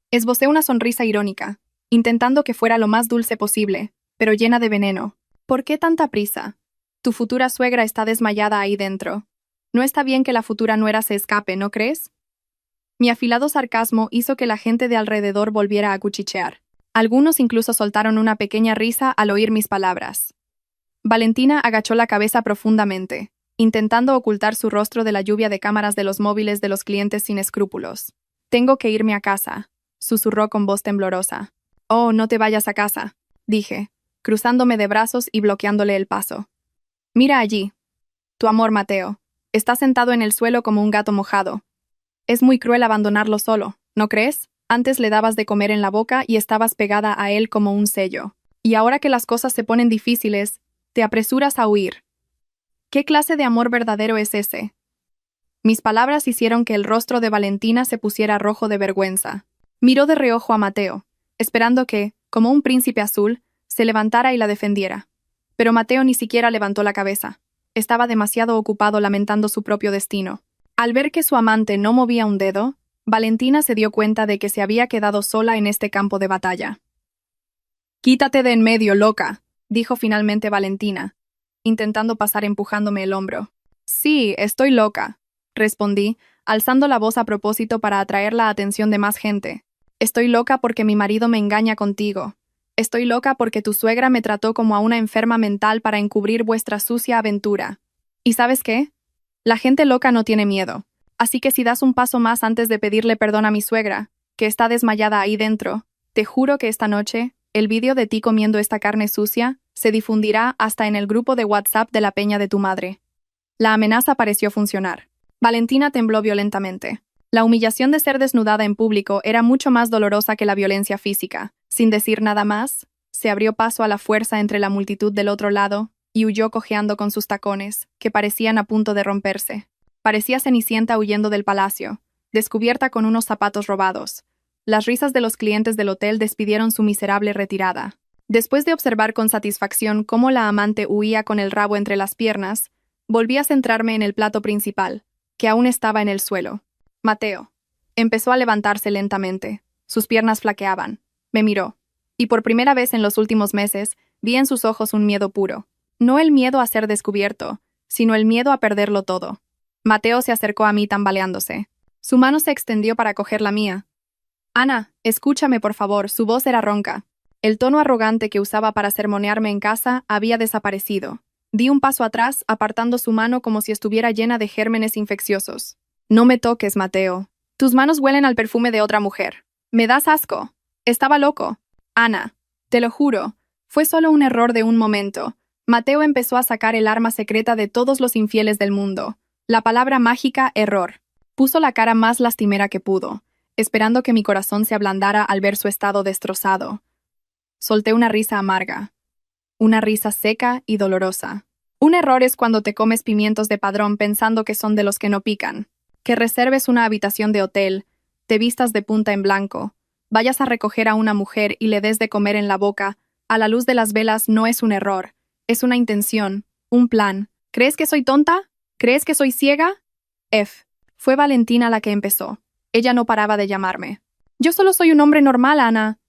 Esbocé una sonrisa irónica, intentando que fuera lo más dulce posible, pero llena de veneno. ¿Por qué tanta prisa? Tu futura suegra está desmayada ahí dentro. No está bien que la futura nuera se escape, ¿no crees? Mi afilado sarcasmo hizo que la gente de alrededor volviera a cuchichear. Algunos incluso soltaron una pequeña risa al oír mis palabras. Valentina agachó la cabeza profundamente, intentando ocultar su rostro de la lluvia de cámaras de los móviles de los clientes sin escrúpulos. «Tengo que irme a casa», susurró con voz temblorosa. «Oh, no te vayas a casa», dije, cruzándome de brazos y bloqueándole el paso. «Mira allí. Tu amor, Mateo. Está sentado en el suelo como un gato mojado. Es muy cruel abandonarlo solo, ¿no crees? Antes le dabas de comer en la boca y estabas pegada a él como un sello. Y ahora que las cosas se ponen difíciles, te apresuras a huir. ¿Qué clase de amor verdadero es ese?» Mis palabras hicieron que el rostro de Valentina se pusiera rojo de vergüenza. Miró de reojo a Mateo, esperando que, como un príncipe azul, se levantara y la defendiera. Pero Mateo ni siquiera levantó la cabeza. Estaba demasiado ocupado lamentando su propio destino. Al ver que su amante no movía un dedo, Valentina se dio cuenta de que se había quedado sola en este campo de batalla. «Quítate de en medio, loca», dijo finalmente Valentina, intentando pasar empujándome el hombro. «Sí, estoy loca», respondí, alzando la voz a propósito para atraer la atención de más gente. «Estoy loca porque mi marido me engaña contigo. Estoy loca porque tu suegra me trató como a una enferma mental para encubrir vuestra sucia aventura. ¿Y sabes qué? La gente loca no tiene miedo. Así que si das un paso más antes de pedirle perdón a mi suegra, que está desmayada ahí dentro, te juro que esta noche, el vídeo de ti comiendo esta carne sucia se difundirá hasta en el grupo de WhatsApp de la peña de tu madre». La amenaza pareció funcionar. Valentina tembló violentamente. La humillación de ser desnudada en público era mucho más dolorosa que la violencia física. Sin decir nada más, se abrió paso a la fuerza entre la multitud del otro lado y huyó cojeando con sus tacones, que parecían a punto de romperse. Parecía Cenicienta huyendo del palacio, descubierta con unos zapatos robados. Las risas de los clientes del hotel despidieron su miserable retirada. Después de observar con satisfacción cómo la amante huía con el rabo entre las piernas, volví a centrarme en el plato principal, que aún estaba en el suelo. Mateo. Empezó a levantarse lentamente. Sus piernas flaqueaban. Me miró. Y por primera vez en los últimos meses, vi en sus ojos un miedo puro. No el miedo a ser descubierto, sino el miedo a perderlo todo. Mateo se acercó a mí tambaleándose. Su mano se extendió para coger la mía. «Ana, escúchame por favor», su voz era ronca. El tono arrogante que usaba para sermonearme en casa había desaparecido. Di un paso atrás, apartando su mano como si estuviera llena de gérmenes infecciosos. «No me toques, Mateo. Tus manos huelen al perfume de otra mujer. Me das asco. Estaba loco. Ana, te lo juro, fue solo un error de un momento». Mateo empezó a sacar el arma secreta de todos los infieles del mundo. La palabra mágica error. Puso la cara más lastimera que pudo, esperando que mi corazón se ablandara al ver su estado destrozado. Solté una risa amarga. Una risa seca y dolorosa. Un error es cuando te comes pimientos de padrón pensando que son de los que no pican. que reserves una habitación de hotel, te vistas de punta en blanco, vayas a recoger a una mujer y le des de comer en la boca, a la luz de las velas no es un error, es una intención, un plan. ¿Crees que soy tonta? ¿Crees que soy ciega? Fue Valentina la que empezó. Ella no paraba de llamarme. Yo solo soy un hombre normal, Ana.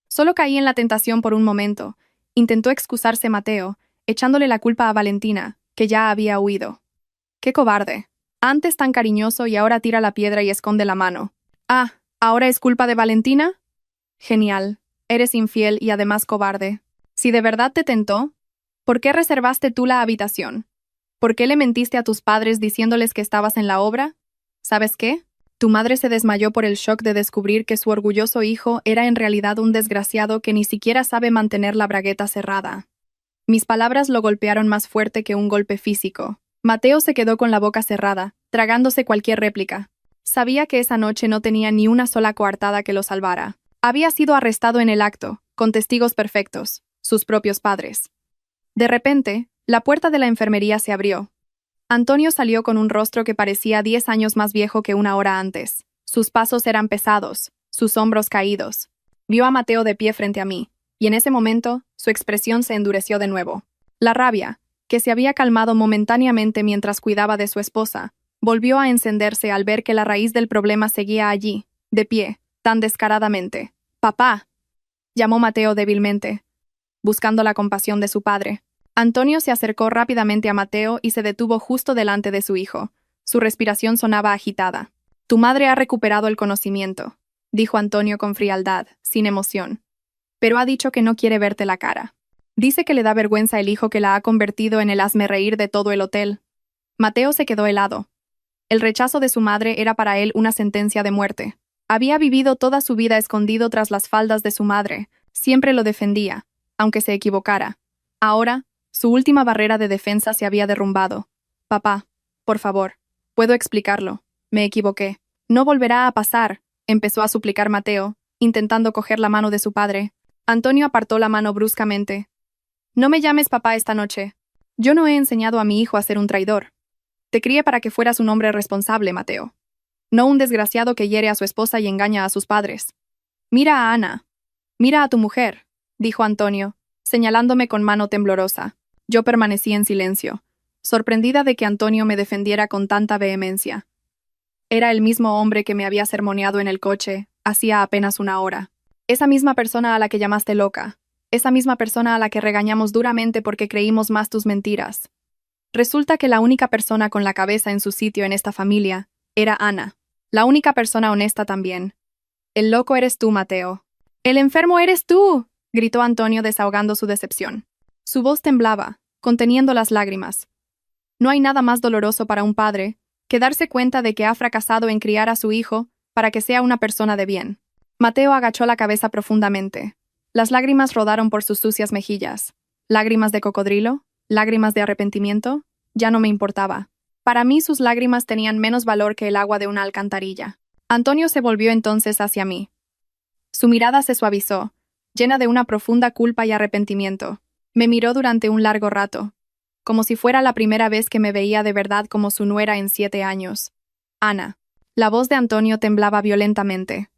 Solo caí en la tentación por un momento. Intentó excusarse Mateo, echándole la culpa a Valentina, que ya había huido. ¡Qué cobarde! Antes tan cariñoso y ahora tira la piedra y esconde la mano. Ah, ¿ahora es culpa de Valentina? Genial. Eres infiel y además cobarde. Si de verdad te tentó, ¿por qué reservaste tú la habitación? ¿Por qué le mentiste a tus padres diciéndoles que estabas en la obra? ¿Sabes qué? Tu madre se desmayó por el shock de descubrir que su orgulloso hijo era en realidad un desgraciado que ni siquiera sabe mantener la bragueta cerrada. Mis palabras lo golpearon más fuerte que un golpe físico. Mateo se quedó con la boca cerrada, tragándose cualquier réplica. Sabía que esa noche no tenía ni una sola coartada que lo salvara. Había sido arrestado en el acto, con testigos perfectos, sus propios padres. De repente, la puerta de la enfermería se abrió. Antonio salió con un rostro que parecía 10 años más viejo que una hora antes. Sus pasos eran pesados, sus hombros caídos. Vio a Mateo de pie frente a mí, y en ese momento, su expresión se endureció de nuevo. La rabia, que se había calmado momentáneamente mientras cuidaba de su esposa, volvió a encenderse al ver que la raíz del problema seguía allí, de pie, tan descaradamente. «¡Papá!», llamó Mateo débilmente, buscando la compasión de su padre. Antonio se acercó rápidamente a Mateo y se detuvo justo delante de su hijo. Su respiración sonaba agitada. «Tu madre ha recuperado el conocimiento», dijo Antonio con frialdad, sin emoción. «Pero ha dicho que no quiere verte la cara. Dice que le da vergüenza el hijo que la ha convertido en el hazmerreír de todo el hotel». Mateo se quedó helado. El rechazo de su madre era para él una sentencia de muerte. Había vivido toda su vida escondido tras las faldas de su madre, siempre lo defendía, aunque se equivocara. Ahora, su última barrera de defensa se había derrumbado. «Papá, por favor, puedo explicarlo. Me equivoqué. No volverá a pasar», empezó a suplicar Mateo, intentando coger la mano de su padre. Antonio apartó la mano bruscamente. «No me llames papá esta noche. Yo no he enseñado a mi hijo a ser un traidor. Te crié para que fueras un hombre responsable, Mateo. No un desgraciado que hiere a su esposa y engaña a sus padres. Mira a Ana. Mira a tu mujer», dijo Antonio, señalándome con mano temblorosa. Yo permanecí en silencio, sorprendida de que Antonio me defendiera con tanta vehemencia. Era el mismo hombre que me había sermoneado en el coche, hacía apenas una hora. Esa misma persona a la que llamaste loca. Esa misma persona a la que regañamos duramente porque creímos más tus mentiras. Resulta que la única persona con la cabeza en su sitio en esta familia era Ana. La única persona honesta también. El loco eres tú, Mateo. «¡El enfermo eres tú!», gritó Antonio desahogando su decepción. Su voz temblaba, conteniendo las lágrimas. No hay nada más doloroso para un padre que darse cuenta de que ha fracasado en criar a su hijo para que sea una persona de bien. Mateo agachó la cabeza profundamente. Las lágrimas rodaron por sus sucias mejillas. ¿Lágrimas de cocodrilo? ¿Lágrimas de arrepentimiento? Ya no me importaba. Para mí sus lágrimas tenían menos valor que el agua de una alcantarilla. Antonio se volvió entonces hacia mí. Su mirada se suavizó, llena de una profunda culpa y arrepentimiento. Me miró durante un largo rato, como si fuera la primera vez que me veía de verdad como su nuera en 7 años. «Ana». La voz de Antonio temblaba violentamente.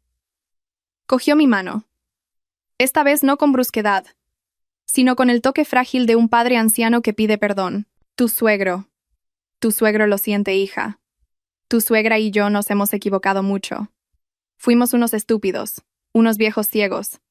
Cogió mi mano. Esta vez no con brusquedad, sino con el toque frágil de un padre anciano que pide perdón. «Tu suegro. Tu suegro lo siente, hija. Tu suegra y yo nos hemos equivocado mucho. Fuimos unos estúpidos, unos viejos ciegos.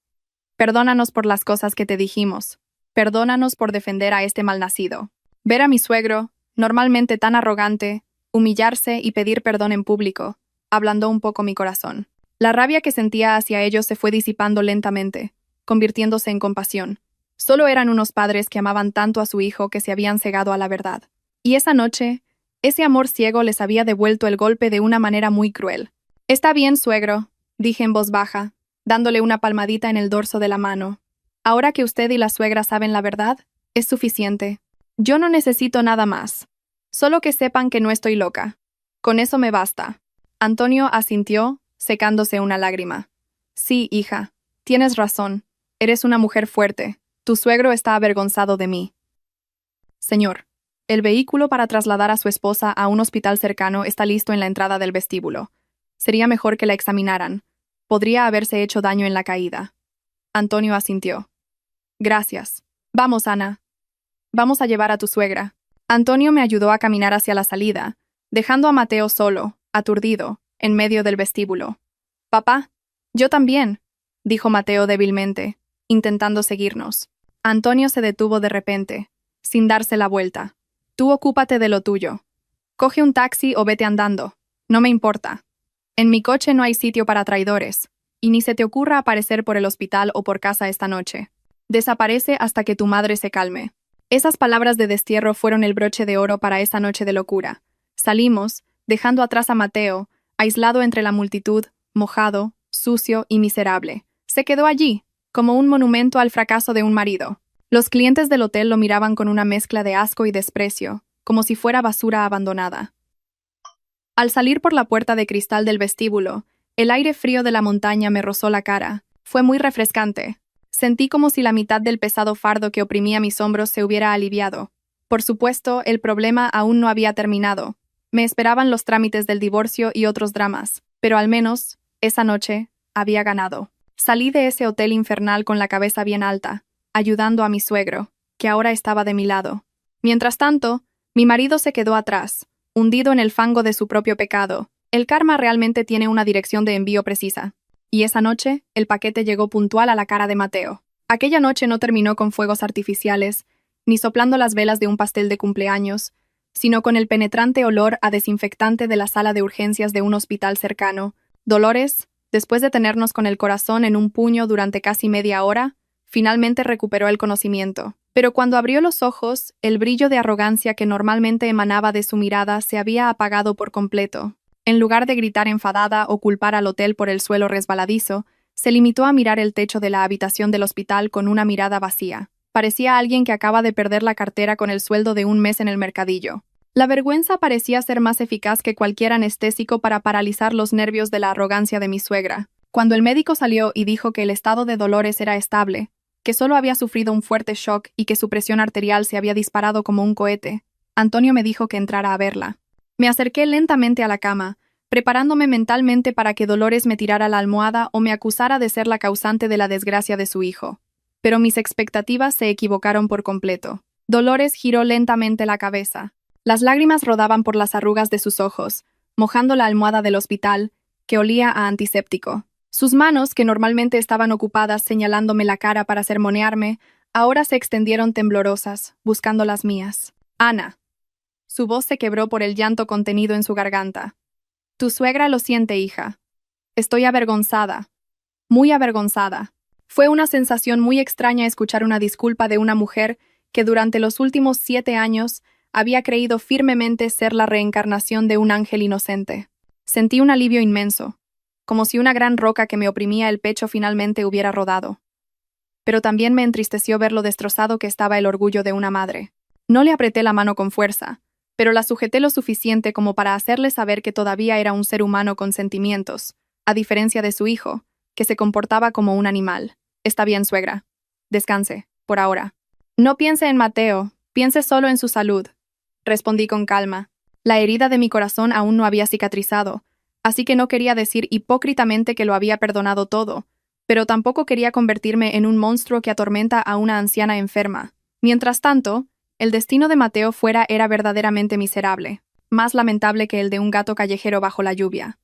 Perdónanos por las cosas que te dijimos. Perdónanos por defender a este malnacido». Ver a mi suegro, normalmente tan arrogante, humillarse y pedir perdón en público, ablandó un poco mi corazón. La rabia que sentía hacia ellos se fue disipando lentamente, convirtiéndose en compasión. Solo eran unos padres que amaban tanto a su hijo que se habían cegado a la verdad. Y esa noche, ese amor ciego les había devuelto el golpe de una manera muy cruel. «Está bien, suegro», dije en voz baja, dándole una palmadita en el dorso de la mano. «Ahora que usted y la suegra saben la verdad, es suficiente. Yo no necesito nada más. Solo que sepan que no estoy loca. Con eso me basta». Antonio asintió, secándose una lágrima. «Sí, hija, tienes razón. Eres una mujer fuerte. Tu suegro está avergonzado de mí». «Señor, El vehículo para trasladar a su esposa a un hospital cercano está listo en la entrada del vestíbulo. Sería mejor que la examinaran. Podría haberse hecho daño en la caída. Antonio asintió. Gracias. Vamos, Ana. Vamos a llevar a tu suegra. Antonio me ayudó a caminar hacia la salida, dejando a Mateo solo, aturdido, en medio del vestíbulo. Papá, yo también, dijo Mateo débilmente, intentando seguirnos. Antonio se detuvo de repente, sin darse la vuelta. Tú ocúpate de lo tuyo. Coge un taxi o vete andando. No me importa. En mi coche no hay sitio para traidores, y ni se te ocurra aparecer por el hospital o por casa esta noche. Desaparece hasta que tu madre se calme. Esas palabras de destierro fueron el broche de oro para esa noche de locura. Salimos, dejando atrás a Mateo, aislado entre la multitud, mojado, sucio y miserable. Se quedó allí, como un monumento al fracaso de un marido. Los clientes del hotel lo miraban con una mezcla de asco y desprecio, como si fuera basura abandonada. Al salir por la puerta de cristal del vestíbulo, el aire frío de la montaña me rozó la cara. Fue muy refrescante. Sentí como si la mitad del pesado fardo que oprimía mis hombros se hubiera aliviado. Por supuesto, el problema aún no había terminado. Me esperaban los trámites del divorcio y otros dramas, pero al menos, esa noche, había ganado. Salí de ese hotel infernal con la cabeza bien alta, ayudando a mi suegro, que ahora estaba de mi lado. Mientras tanto, mi marido se quedó atrás, hundido en el fango de su propio pecado. El karma realmente tiene una dirección de envío precisa. Y esa noche, el paquete llegó puntual a la cara de Mateo. Aquella noche no terminó con fuegos artificiales, ni soplando las velas de un pastel de cumpleaños, sino con el penetrante olor a desinfectante de la sala de urgencias de un hospital cercano. Dolores, después de tenernos con el corazón en un puño durante casi media hora, finalmente recuperó el conocimiento. Pero cuando abrió los ojos, el brillo de arrogancia que normalmente emanaba de su mirada se había apagado por completo. En lugar de gritar enfadada o culpar al hotel por el suelo resbaladizo, se limitó a mirar el techo de la habitación del hospital con una mirada vacía. Parecía alguien que acaba de perder la cartera con el sueldo de un mes en el mercadillo. La vergüenza parecía ser más eficaz que cualquier anestésico para paralizar los nervios de la arrogancia de mi suegra. Cuando el médico salió y dijo que el estado de Dolores era estable, que solo había sufrido un fuerte shock y que su presión arterial se había disparado como un cohete, Antonio me dijo que entrara a verla. Me acerqué lentamente a la cama, preparándome mentalmente para que Dolores me tirara la almohada o me acusara de ser la causante de la desgracia de su hijo. Pero mis expectativas se equivocaron por completo. Dolores giró lentamente la cabeza. Las lágrimas rodaban por las arrugas de sus ojos, mojando la almohada del hospital, que olía a antiséptico. Sus manos, que normalmente estaban ocupadas señalándome la cara para sermonearme, ahora se extendieron temblorosas, buscando las mías. Ana. Su voz se quebró por el llanto contenido en su garganta. Tu suegra lo siente, hija. Estoy avergonzada. Muy avergonzada. Fue una sensación muy extraña escuchar una disculpa de una mujer que durante los últimos 7 años había creído firmemente ser la reencarnación de un ángel inocente. Sentí un alivio inmenso, como si una gran roca que me oprimía el pecho finalmente hubiera rodado. Pero también me entristeció ver lo destrozado que estaba el orgullo de una madre. No le apreté la mano con fuerza, pero la sujeté lo suficiente como para hacerle saber que todavía era un ser humano con sentimientos, a diferencia de su hijo, que se comportaba como un animal. Está bien, suegra. Descanse, por ahora. No piense en Mateo, piense solo en su salud. Respondí con calma. La herida de mi corazón aún no había cicatrizado, así que no quería decir hipócritamente que lo había perdonado todo, pero tampoco quería convertirme en un monstruo que atormenta a una anciana enferma. Mientras tanto, el destino de Mateo fuera era verdaderamente miserable, más lamentable que el de un gato callejero bajo la lluvia.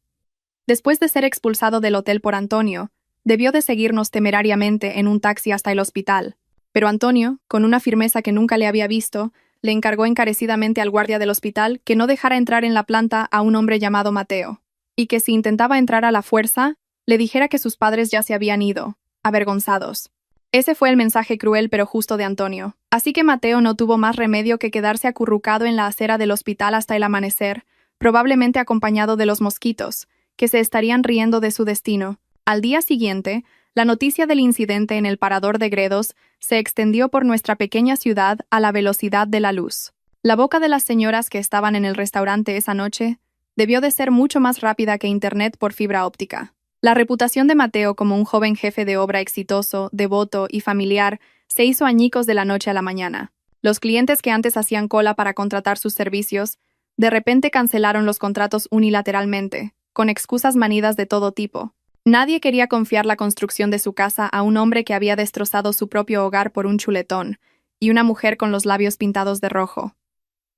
Después de ser expulsado del hotel por Antonio, debió de seguirnos temerariamente en un taxi hasta el hospital, pero Antonio, con una firmeza que nunca le había visto, le encargó encarecidamente al guardia del hospital que no dejara entrar en la planta a un hombre llamado Mateo, y que si intentaba entrar a la fuerza, le dijera que sus padres ya se habían ido, avergonzados. Ese fue el mensaje cruel pero justo de Antonio. Así que Mateo no tuvo más remedio que quedarse acurrucado en la acera del hospital hasta el amanecer, probablemente acompañado de los mosquitos, que se estarían riendo de su destino. Al día siguiente, la noticia del incidente en el parador de Gredos se extendió por nuestra pequeña ciudad a la velocidad de la luz. La boca de las señoras que estaban en el restaurante esa noche debió de ser mucho más rápida que Internet por fibra óptica. La reputación de Mateo como un joven jefe de obra exitoso, devoto y familiar se hizo añicos de la noche a la mañana. Los clientes que antes hacían cola para contratar sus servicios, de repente cancelaron los contratos unilateralmente, con excusas manidas de todo tipo. Nadie quería confiar la construcción de su casa a un hombre que había destrozado su propio hogar por un chuletón, y una mujer con los labios pintados de rojo.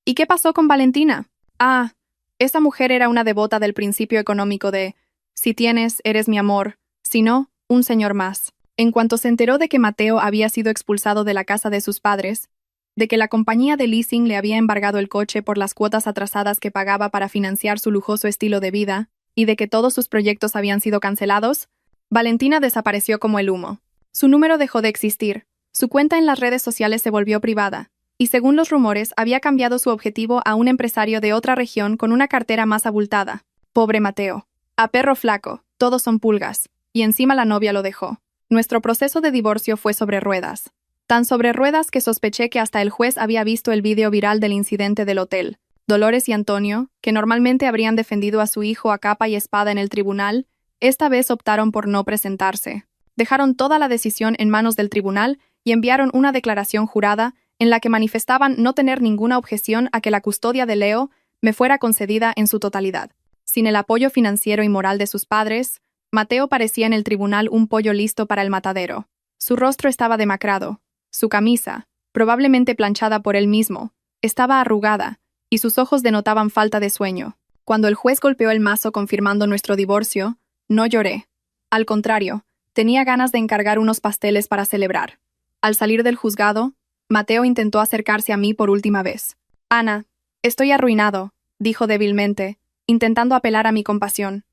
¿Y qué pasó con Valentina? Ah, esa mujer era una devota del principio económico de si tienes, eres mi amor, si no, un señor más. En cuanto se enteró de que Mateo había sido expulsado de la casa de sus padres, de que la compañía de leasing le había embargado el coche por las cuotas atrasadas que pagaba para financiar su lujoso estilo de vida, y de que todos sus proyectos habían sido cancelados, Valentina desapareció como el humo. Su número dejó de existir, su cuenta en las redes sociales se volvió privada, y según los rumores había cambiado su objetivo a un empresario de otra región con una cartera más abultada. Pobre Mateo. A perro flaco, todos son pulgas, y encima la novia lo dejó. Nuestro proceso de divorcio fue sobre ruedas. Tan sobre ruedas que sospeché que hasta el juez había visto el vídeo viral del incidente del hotel. Dolores y Antonio, que normalmente habrían defendido a su hijo a capa y espada en el tribunal, esta vez optaron por no presentarse. Dejaron toda la decisión en manos del tribunal y enviaron una declaración jurada en la que manifestaban no tener ninguna objeción a que la custodia de Leo me fuera concedida en su totalidad. Sin el apoyo financiero y moral de sus padres, Mateo parecía en el tribunal un pollo listo para el matadero. Su rostro estaba demacrado, su camisa, probablemente planchada por él mismo, estaba arrugada, y sus ojos denotaban falta de sueño. Cuando el juez golpeó el mazo confirmando nuestro divorcio, no lloré. Al contrario, tenía ganas de encargar unos pasteles para celebrar. Al salir del juzgado, Mateo intentó acercarse a mí por última vez. «Ana, estoy arruinado», dijo débilmente, intentando apelar a mi compasión.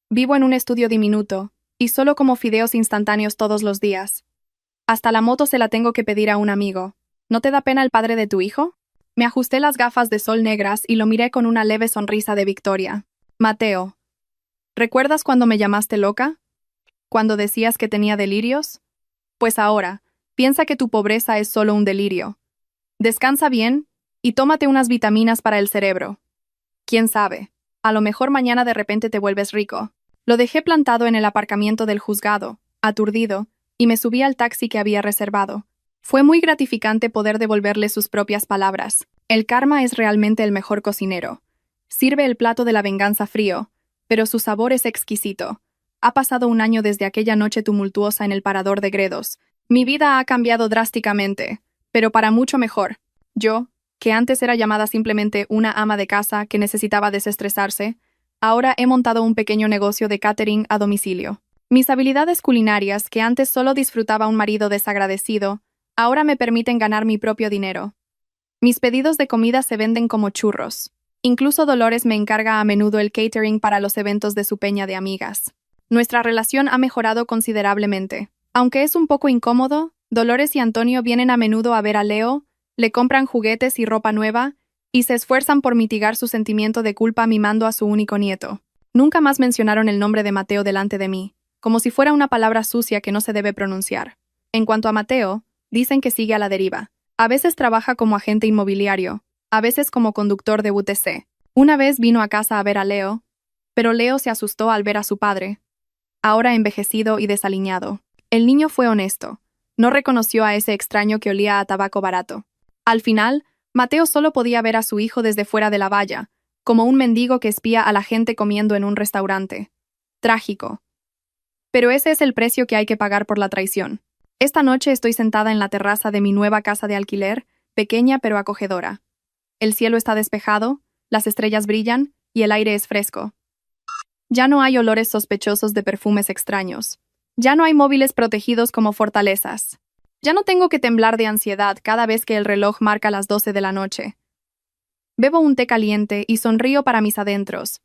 «Vivo en un estudio diminuto, y solo como fideos instantáneos todos los días. Hasta la moto se la tengo que pedir a un amigo. ¿No te da pena el padre de tu hijo?» Me ajusté las gafas de sol negras y lo miré con una leve sonrisa de victoria. «Mateo, ¿recuerdas cuando me llamaste loca? ¿Cuando decías que tenía delirios? Pues ahora, piensa que tu pobreza es solo un delirio. Descansa bien y tómate unas vitaminas para el cerebro. ¿Quién sabe? A lo mejor mañana de repente te vuelves rico». Lo dejé plantado en el aparcamiento del juzgado, aturdido, y me subí al taxi que había reservado. Fue muy gratificante poder devolverle sus propias palabras. El karma es realmente el mejor cocinero. Sirve el plato de la venganza frío, pero su sabor es exquisito. Ha pasado un año desde aquella noche tumultuosa en el parador de Gredos. Mi vida ha cambiado drásticamente, pero para mucho mejor. Yo, que antes era llamada simplemente una ama de casa que necesitaba desestresarse, ahora he montado un pequeño negocio de catering a domicilio. Mis habilidades culinarias, que antes solo disfrutaba un marido desagradecido, ahora me permiten ganar mi propio dinero. Mis pedidos de comida se venden como churros. Incluso Dolores me encarga a menudo el catering para los eventos de su peña de amigas. Nuestra relación ha mejorado considerablemente. Aunque es un poco incómodo, Dolores y Antonio vienen a menudo a ver a Leo, le compran juguetes y ropa nueva, y se esfuerzan por mitigar su sentimiento de culpa mimando a su único nieto. Nunca más mencionaron el nombre de Mateo delante de mí, como si fuera una palabra sucia que no se debe pronunciar. En cuanto a Mateo, dicen que sigue a la deriva. A veces trabaja como agente inmobiliario, a veces como conductor de UTC. Una vez vino a casa a ver a Leo, pero Leo se asustó al ver a su padre, ahora envejecido y desaliñado. El niño fue honesto. No reconoció a ese extraño que olía a tabaco barato. Al final, Mateo solo podía ver a su hijo desde fuera de la valla, como un mendigo que espía a la gente comiendo en un restaurante. Trágico. Pero ese es el precio que hay que pagar por la traición. Esta noche estoy sentada en la terraza de mi nueva casa de alquiler, pequeña pero acogedora. El cielo está despejado, las estrellas brillan y el aire es fresco. Ya no hay olores sospechosos de perfumes extraños. Ya no hay móviles protegidos como fortalezas. Ya no tengo que temblar de ansiedad cada vez que el reloj marca las 12 de la noche. Bebo un té caliente y sonrío para mis adentros,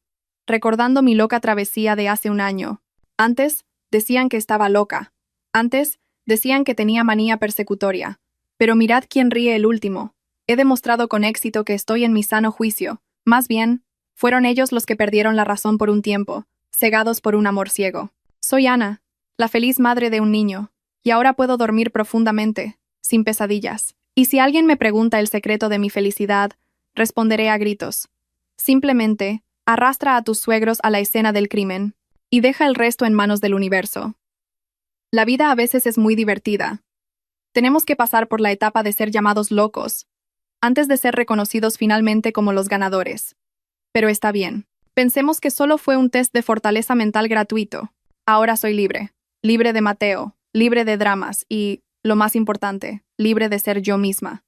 recordando mi loca travesía de hace un año. Antes, decían que estaba loca. Antes, decían que tenía manía persecutoria. Pero mirad quién ríe el último. He demostrado con éxito que estoy en mi sano juicio. Más bien, fueron ellos los que perdieron la razón por un tiempo, cegados por un amor ciego. Soy Ana, la feliz madre de un niño, y ahora puedo dormir profundamente, sin pesadillas. Y si alguien me pregunta el secreto de mi felicidad, responderé a gritos. Simplemente, arrastra a tus suegros a la escena del crimen, y deja el resto en manos del universo. La vida a veces es muy divertida. Tenemos que pasar por la etapa de ser llamados locos, antes de ser reconocidos finalmente como los ganadores. Pero está bien. Pensemos que solo fue un test de fortaleza mental gratuito. Ahora soy libre. Libre de Mateo, libre de dramas y, lo más importante, libre de ser yo misma.